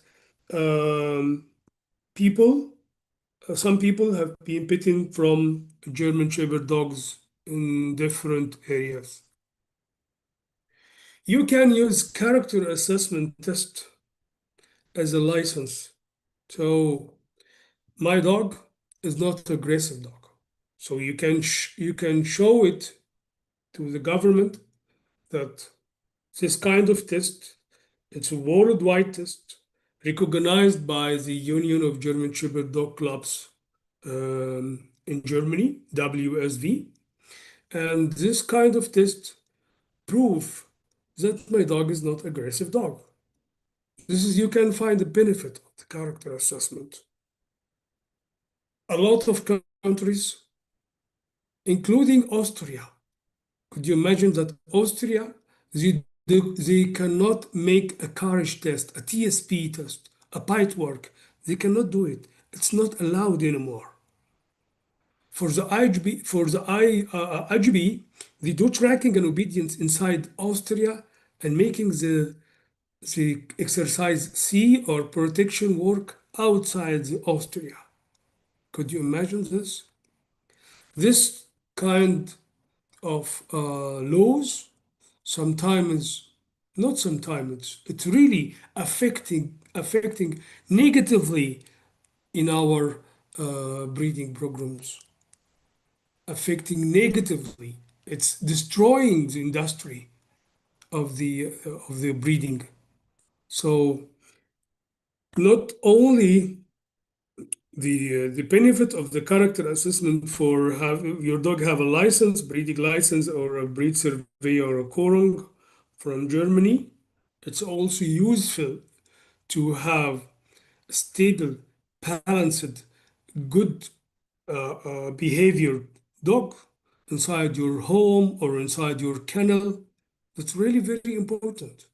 S4: some people have been bitten from German Shepherd dogs in different areas. You can use character assessment test as a license. So my dog is not aggressive dog. So you can show it to the government that this kind of test, it's a worldwide test recognized by the Union of German Shepherd Dog Clubs in Germany, WSV. And this kind of test prove that my dog is not aggressive dog. This is, you can find the benefit of the character assessment. A lot of countries, including Austria, could you imagine that Austria, they cannot make a courage test, a TSP test, a bite work. They cannot do it. It's not allowed anymore. For the IGB, they do tracking and obedience inside Austria and making the exercise C or protection work outside the Austria. Could you imagine this? This kind of laws sometimes, not sometimes, it's really affecting negatively in our breeding programs, affecting negatively. It's destroying the industry of the breeding. So not only the benefit of the character assessment for have your dog have a license, breeding license, or a breed survey or a Korung from Germany, it's also useful to have a stable, balanced, good behavior dog inside your home or inside your kennel. That's really very important.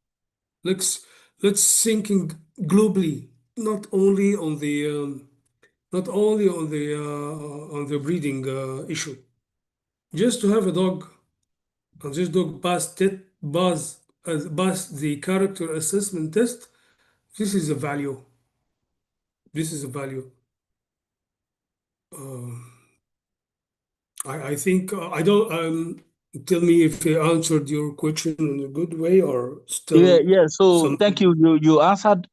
S4: Let's thinking globally, not only on the breeding issue. Just to have a dog, and this dog pass the character assessment test. This is a value. This is a value. I think I don't. Tell me if I answered your question in a good way or still.
S5: Yeah. So
S4: some.
S5: thank you. You answered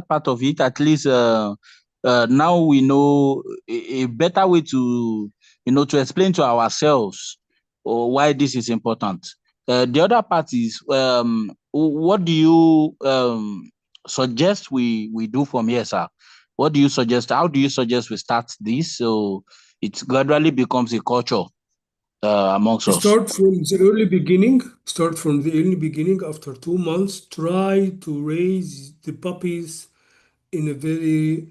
S5: part of it. At least now we know a better way to to explain to ourselves or why this is important. The other part is what do you suggest we do from here, sir? What do you suggest? How do you suggest we start this so it gradually becomes a culture amongst us?
S4: Start from the early beginning. Start from the early beginning. After 2 months, try to raise the puppies in a very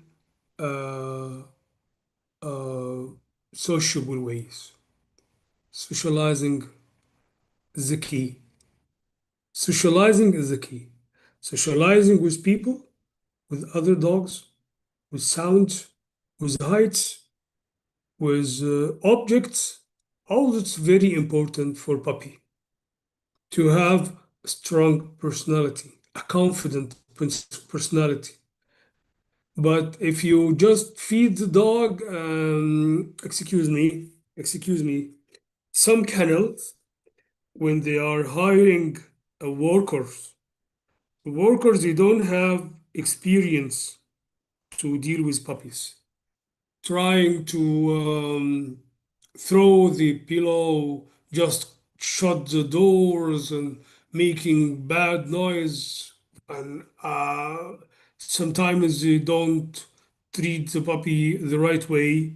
S4: sociable ways. Socializing is the key. Socializing is the key. Socializing with people, with other dogs, with sounds, with heights, with objects. All that's very important for puppy. To have a strong personality, a confident personality. But if you just feed the dog, excuse me, some kennels, when they are hiring workers, they don't have experience to deal with puppies. Trying to throw the pillow, just shut the doors and making bad noise, and sometimes they don't treat the puppy the right way.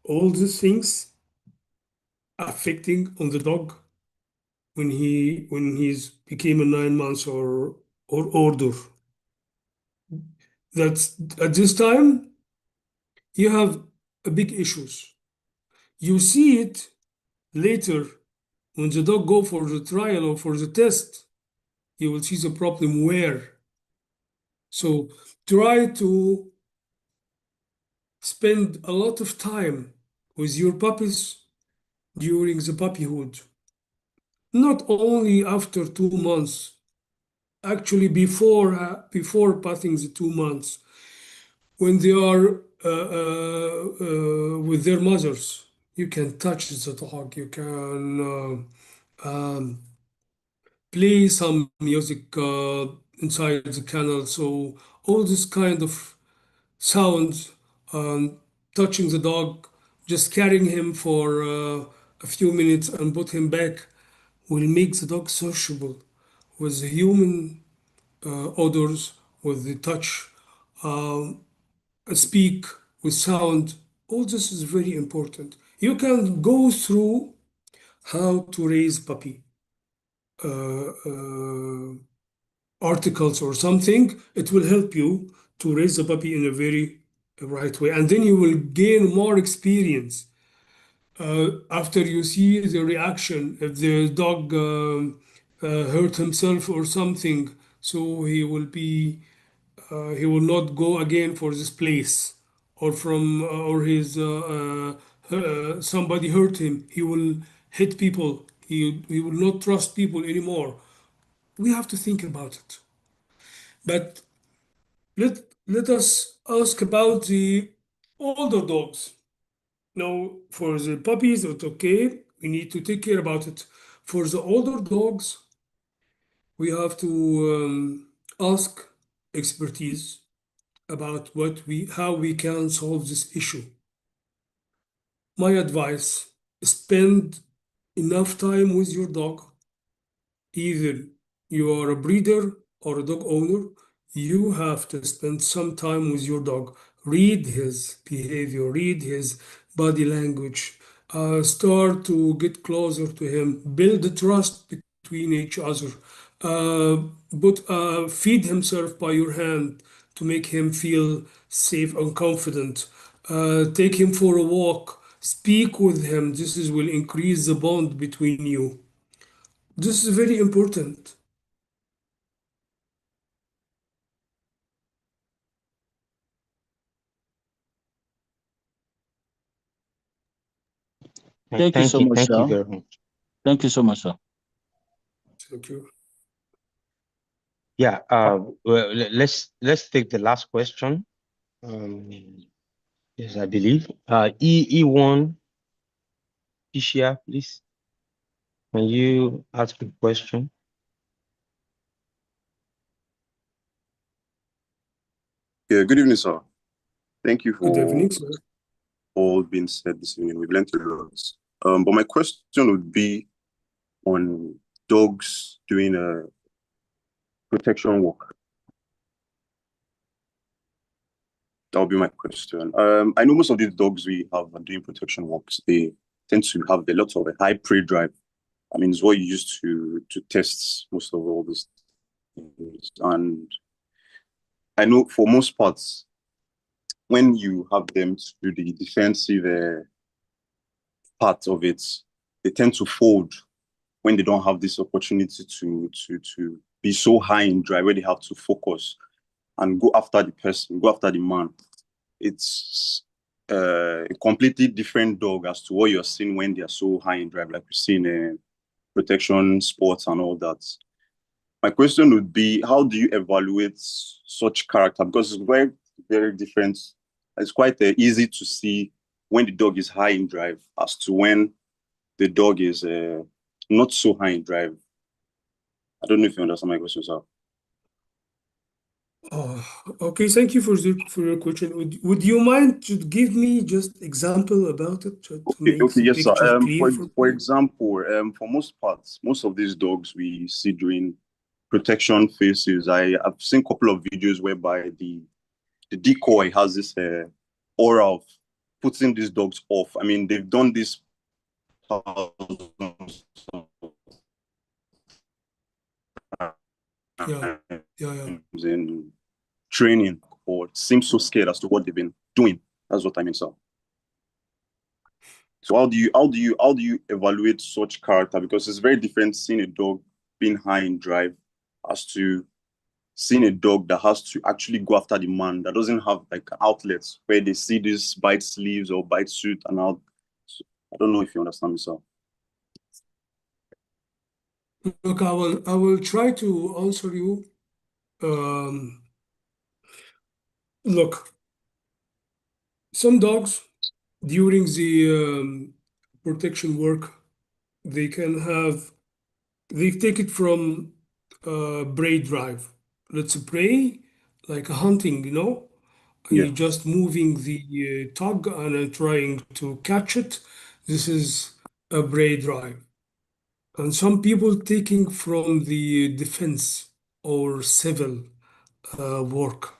S4: All these things affecting on the dog when he's became a 9 months or older. That's at this time you have a big issues. You see it later when the dog go for the trial or for the test. You will see the problem where. So try to spend a lot of time with your puppies during the puppyhood. Not only after 2 months, actually before passing the 2 months, when they are with their mothers, you can touch the dog. You can play some music inside the kennel. So all this kind of sounds, touching the dog, just carrying him for a few minutes and put him back will make the dog sociable with the human odors, with the touch, um, speak with sound. All this is very important. You can go through how to raise puppy articles or something. It will help you to raise the puppy in a very right way, and then you will gain more experience after you see the reaction. If the dog hurt himself or something, so he will not go again for this place, or from or his somebody hurt him. He will hit people. He will not trust people anymore. We have to think about it. But let let us ask about the older dogs. Now, for the puppies, it's okay. We need to take care about it. For the older dogs, we have to ask expertise about how we can solve this issue. My advice: spend enough time with your dog. Either you are a breeder or a dog owner, you have to spend some time with your dog. Read his behavior, read his body language, start to get closer to him, build trust between each other. Feed himself by your hand to make him feel safe and confident. Take him for a walk, speak with him. Will increase the bond between you. This is very important.
S5: Thank you so much,
S3: Thank you
S5: sir.
S3: very much.
S5: Thank you so much, sir.
S4: Thank you.
S3: Yeah, well, let's take the last question. Yes, I believe. E1 Tisha, please. Can you ask the question?
S8: Yeah, good evening, sir. Thank you
S4: Good
S8: for
S4: evening, sir.
S8: all being said this evening. We've learned a lot. But my question would be on dogs doing a protection work. That would be my question. I know most of these dogs we have are doing protection works. They tend to have a lot of a high prey drive. I mean, it's what you use to test most of all these things. And I know for most parts, when you have them to do the defensive part of it, they tend to fold when they don't have this opportunity to be so high in drive, where they have to focus and go after the person, go after the man. It's a completely different dog as to what you're seeing when they are so high in drive, like we see in protection sports and all that. My question would be, how do you evaluate such character? Because it's very, very different. It's quite easy to see when the dog is high in drive as to when the dog is not so high in drive. I don't know if you understand my question, sir.
S4: Okay, thank you for your question. Would you mind to give me just example about it to make
S8: Okay,
S4: the
S8: yes, sir.
S4: picture clear for
S8: For
S4: me?
S8: example, for most parts, most of these dogs we see doing protection phases. I've seen a couple of videos whereby the decoy has this aura of putting these dogs off. I mean, they've done this thousands
S4: Yeah, yeah.
S8: in training, or seem so scared as to what they've been doing. That's what I mean, sir. So how do you evaluate such character? Because it's very different seeing a dog being high in drive as to seeing a dog that has to actually go after the man, that doesn't have like outlets where they see this bite sleeves or bite suit and out. So, I don't know if you understand me, sir.
S4: Look, I will try to answer you. Look, some dogs during the protection work, they can have They take it from prey drive. Let's prey like a hunting, and
S8: Yeah.
S4: you're just moving the tug and trying to catch it. This is a prey drive. And some people taking from the defense or civil work.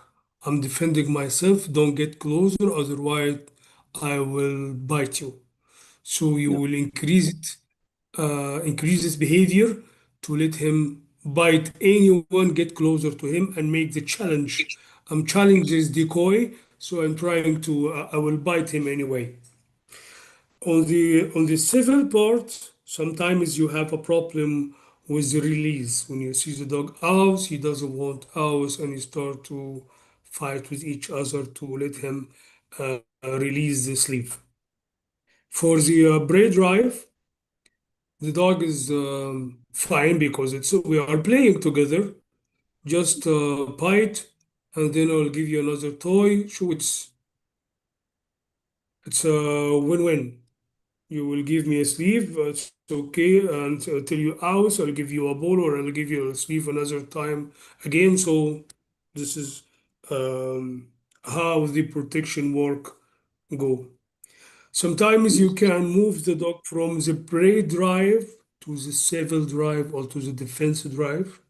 S4: I'm defending myself, don't get closer, otherwise I will bite you. So you
S8: Yeah.
S4: will increase his behavior to let him bite anyone, get closer to him, and make the challenge. I'm challenging this decoy, so I'm trying to. I will bite him anyway. On the civil part, sometimes you have a problem with the release. When you see the dog out, he doesn't want out, and you start to fight with each other to let him release the sleeve. For the prey drive, the dog is fine because we are playing together. Just bite, and then I'll give you another toy. So it's a win-win. You will give me a sleeve, it's okay, and till you out, I'll give you a ball, or I'll give you a sleeve another time again. So this is how the protection work go. Sometimes you can move the dog from the prey drive to the civil drive or to the defense drive.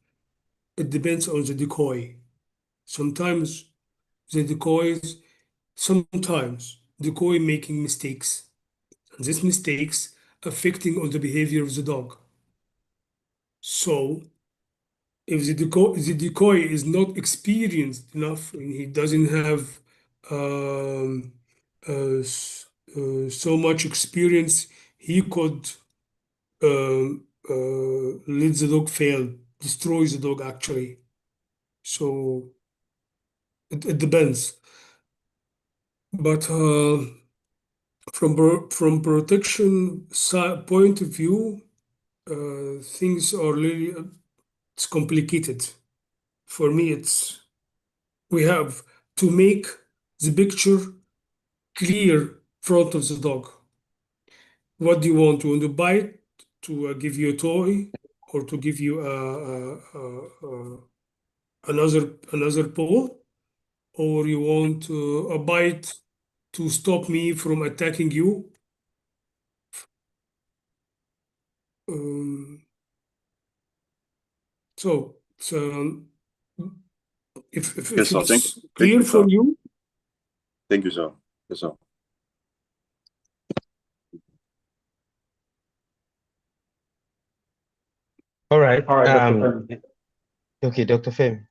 S4: It depends on the decoy. Sometimes the decoys, sometimes decoy making mistakes. And these mistakes affecting on the behavior of the dog. So if the decoy is not experienced enough and he doesn't have um, so much experience, he could let the dog fail, destroys the dog actually. So it depends. But from protection point of view, things are really it's complicated. For me, we have to make the picture clear front of the dog. What do you want? You want to bite, to give you a toy, or to give you another ball, or you want a bite to stop me from attacking you? Um, so if
S8: Yes, sir. Thank
S4: it's
S8: thank
S4: clear
S8: you,
S4: for
S8: sir.
S4: you,
S8: Thank you, sir. Yes, sir.
S3: All right.
S6: All right, Dr. Femi.
S3: Okay, Dr. Fem.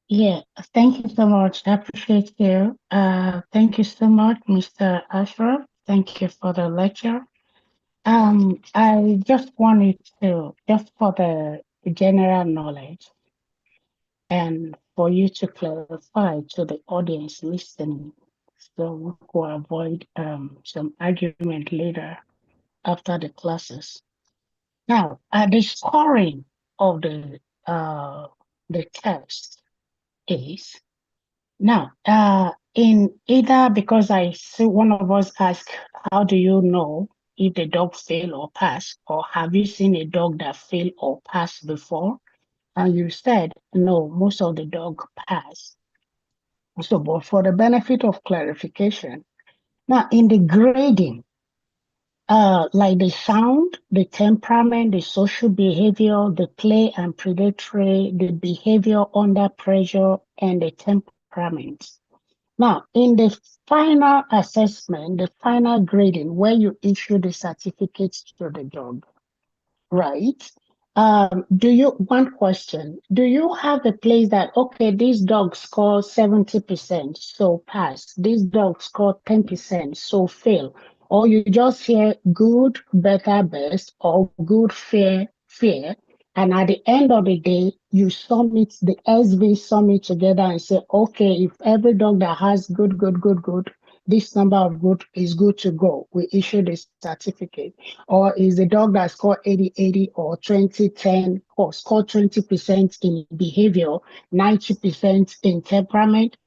S9: Yeah, thank you so much. I appreciate you. Thank you so much, Mr. Ashraf. Thank you for the lecture. I just wanted to, just for the general knowledge, and for you to clarify to the audience listening, so we could avoid some argument later after the classes. Now, the scoring of the test is now in either, because I see one of us asked, how do you know if the dog fail or pass, or have you seen a dog that fail or pass before? And you said no, most of the dog pass. So, but for the benefit of clarification, now in the grading, like the sound, the temperament, the social behavior, the play and predatory, the behavior under pressure, and the temperament. Now, in the final assessment, the final grading, where you issue the certificates to the dog, right? One question, do you have a place that, okay, this dog scored 70%, so pass, this dog scored 10%, so fail, or you just hear good, better, best, or good, fair, fair, and at the end of the day, you summit the SV summit together and say, okay, if every dog that has good, good, good, good, this number of good is good to go, we issue the certificate. Or is the dog that scored 80-80 or 20-10 or scored 20% in behavior, 90% in temperament,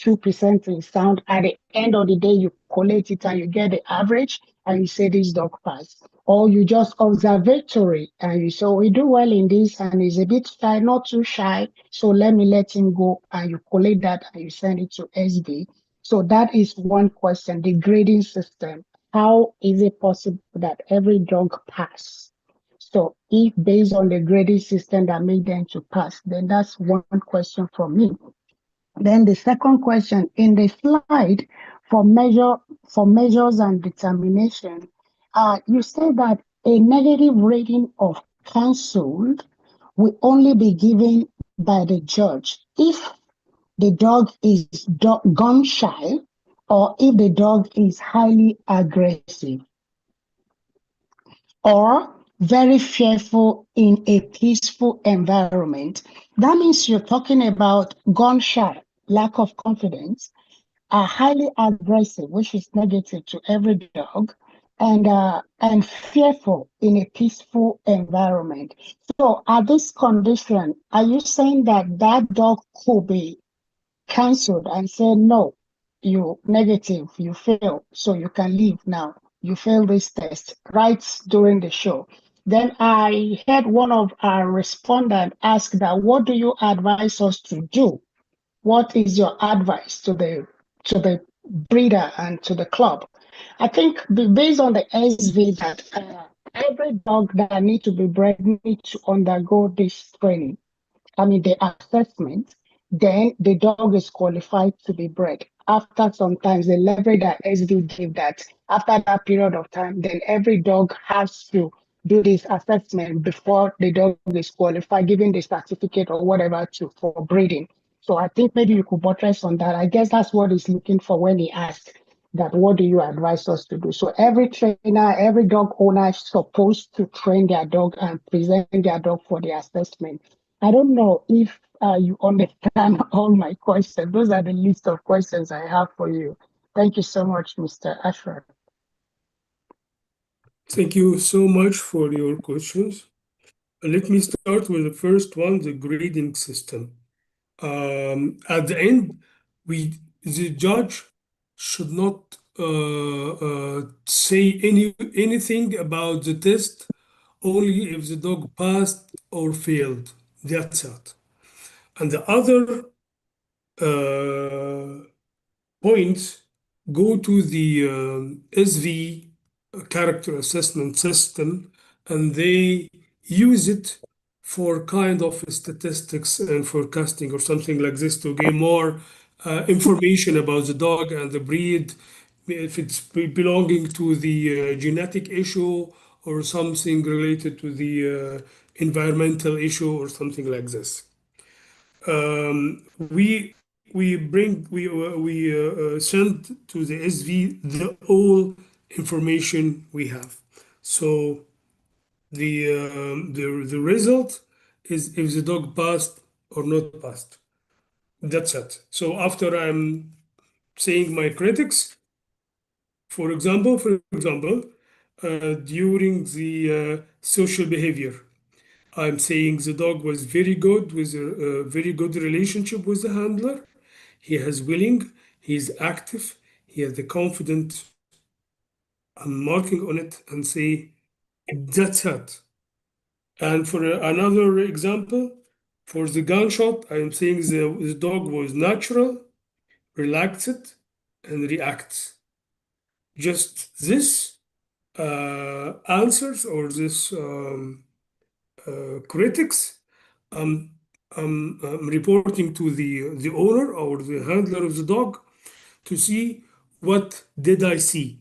S9: 2% in sound? At the end of the day, you collate it and you get the average. and you say this dog passed, or you just observatory and you say, oh, he do well in this and he's a bit shy, not too shy, so let him go, and you collect that and you send it to SB. So that is one question, the grading system. How is it possible that every dog pass? So if based on the grading system that made them to pass, then that's one question from me. Then the second question in the slide for measures and determination, you say that a negative rating of cancelled will only be given by the judge if the dog is gun shy or if the dog is highly aggressive or very fearful in a peaceful environment. That means you're talking about gun shy, lack of confidence, are highly aggressive, which is negative to every dog, and fearful in a peaceful environment. So at this condition, are you saying that that dog could be cancelled and say, no, you negative, you fail, so you can leave now. You failed this test right during the show. Then I heard one of our respondents ask that, what do you advise us to do? What is your advice to the breeder and to the club? I think based on the SV that every dog that need to be bred need to undergo this training. I mean, the assessment, then the dog is qualified to be bred. After sometimes the level that SV gave that after that period of time, then every dog has to do this assessment before the dog is qualified, giving the certificate or whatever for breeding. So I think maybe you could buttress on that. I guess that's what he's looking for when he asked that, what do you advise us to do? So every trainer, every dog owner is supposed to train their dog and present their dog for the assessment. I don't know if you understand all my questions. Those are the list of questions I have for you. Thank you so much, Mr. Ashraf.
S4: Thank you so much for your questions. Let me start with the first one, the grading system. At the end, the judge should not say anything about the test, only if the dog passed or failed. That's it. And the other points go to the SV character assessment system, and they use it for kind of statistics and forecasting or something like this to gain more information about the dog and the breed, if it's belonging to the genetic issue or something related to the environmental issue or something like this. We send to the SV the all information we have. So the result is if the dog passed or not passed. That's it. So after I'm saying my critics, for example, during the social behavior, I'm saying the dog was very good with a very good relationship with the handler. He has willing, he is active, he has the confidence. I'm marking on it and say that's it. And for another example, for the gunshot, I am saying the dog was natural, relaxed, and reacts. Just this answers or this critics, I'm reporting to the owner or the handler of the dog to see what did I see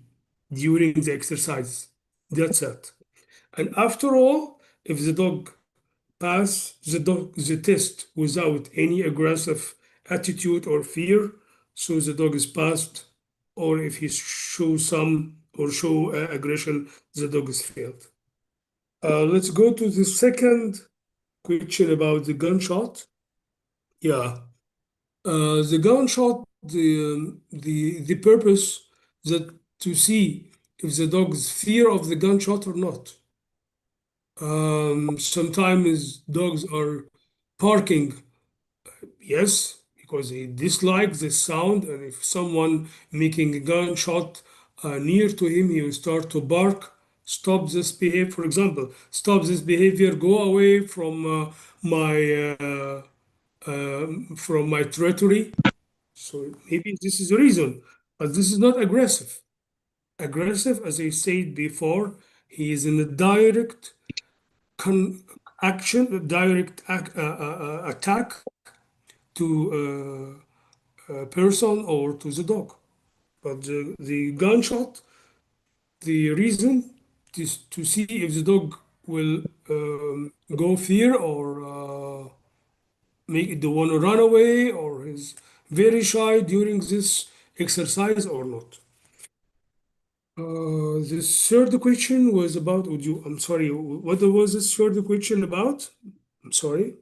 S4: during the exercise. That's it. And after all, if the dog pass the test without any aggressive attitude or fear, so the dog is passed, or if he shows some or show aggression, the dog is failed. Let's go to the second question about the gunshot. Yeah, the gunshot, the purpose that to see if the dog's fear of the gunshot or not. Sometimes dogs are barking, yes, because they dislike the sound, and if someone making a gunshot near to him, he will start to bark. Stop this behavior. For example, stop this behavior. Go away from my territory. So maybe this is the reason, but this is not aggressive. Aggressive, as I said before, he is in a direct attack to a person or to the dog. But the gunshot, the reason is to see if the dog will go fear or make it want to run away or is very shy during this exercise or not. The third question was about, I'm sorry, what was this third question about? I'm sorry.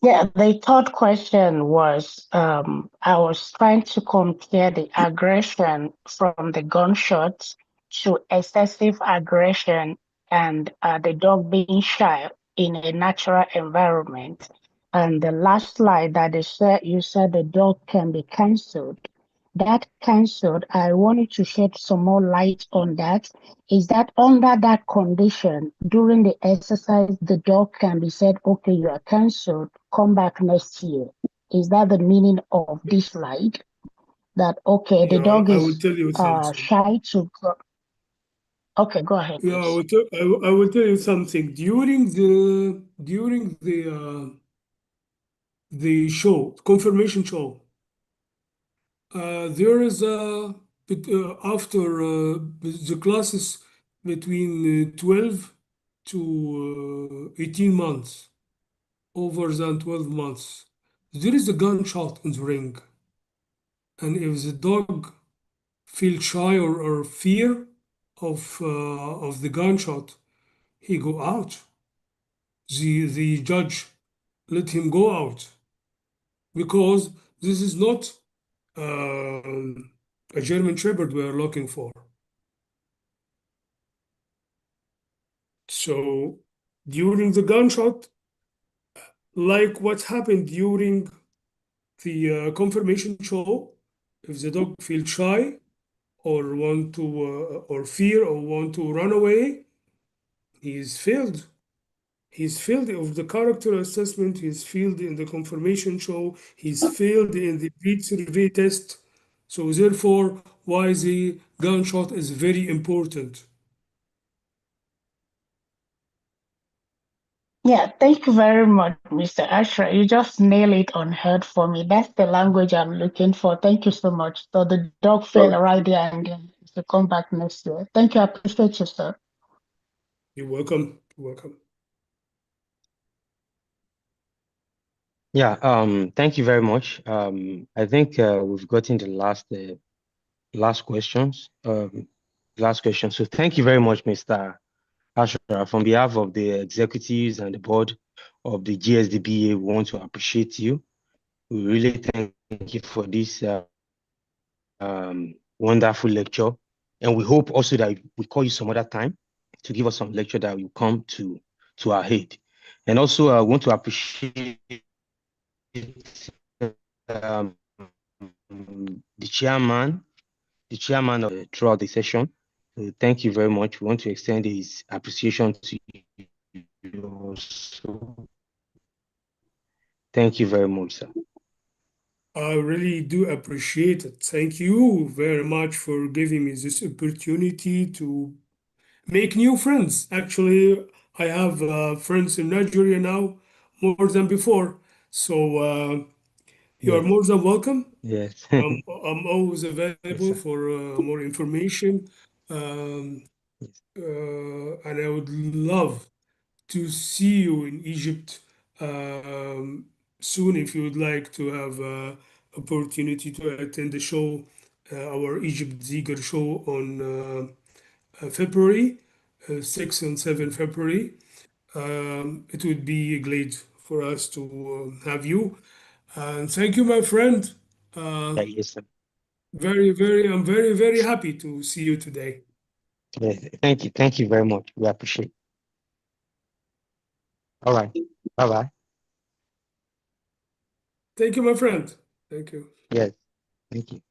S9: Yeah, the third question was I was trying to compare the aggression from the gunshots to excessive aggression and the dog being shy in a natural environment. And the last slide that you said the dog can be cancelled. That cancelled, I wanted to shed some more light on that. Is that under that condition, during the exercise, the dog can be said, okay, you are cancelled, come back next year? Is that the meaning of this slide? That, okay, the
S4: Yeah,
S9: dog
S4: I will
S9: is
S4: tell you something.
S9: shy to go. Okay, go ahead,
S4: Yeah,
S9: please.
S4: I will tell you something. During the show, confirmation show, there is after the classes between 12 to 18 months, over than 12 months, there is a gunshot in the ring. And if the dog feels shy or fear of the gunshot, he go out. The judge let him go out because this is not a German Shepherd we are looking for. So during the gunshot, like what happened during the confirmation show, if the dog feels shy or want to or fear or want to run away, he is failed. He's failed of the character assessment. He's failed in the confirmation show. He's failed in the breed survey test. So therefore, why the gunshot is very important.
S9: Yeah, thank you very much, Mr. Ashra. You just nail it on head for me. That's the language I'm looking for. Thank you so much. So the dog fell right there and then to come back next year. Thank you. I appreciate you, sir.
S4: You're welcome. You're welcome.
S3: Yeah, thank you very much. I think we've gotten the last questions. Last question. So thank you very much, Mr. Ashraf. On behalf of the executives and the board of the GSDBA, we want to appreciate you. We really thank you for this wonderful lecture. And we hope also that we call you some other time to give us some lecture that will come to our head. And also I want to appreciate the chairman throughout the session. Thank you very much. We want to extend his appreciation to you also. Thank you very much, sir.
S4: I really do appreciate it. Thank you very much for giving me this opportunity to make new friends. Actually, I have friends in Nigeria now more than before. So you are
S3: Yes.
S4: more than welcome.
S3: Yes.
S4: I'm always available
S3: Yes,
S4: for more information.
S3: Yes.
S4: And I would love to see you in Egypt soon if you would like to have opportunity to attend the show, our Egypt Ziger show on February 6 and 7 February. It would be great for us to have you. And thank you, my friend.
S3: Yes, sir.
S4: I'm very, very happy to see you today.
S3: Yes. Thank you very much. We appreciate it. All right. Bye-bye.
S4: Thank you, my friend. Thank you.
S3: Yes. Thank you.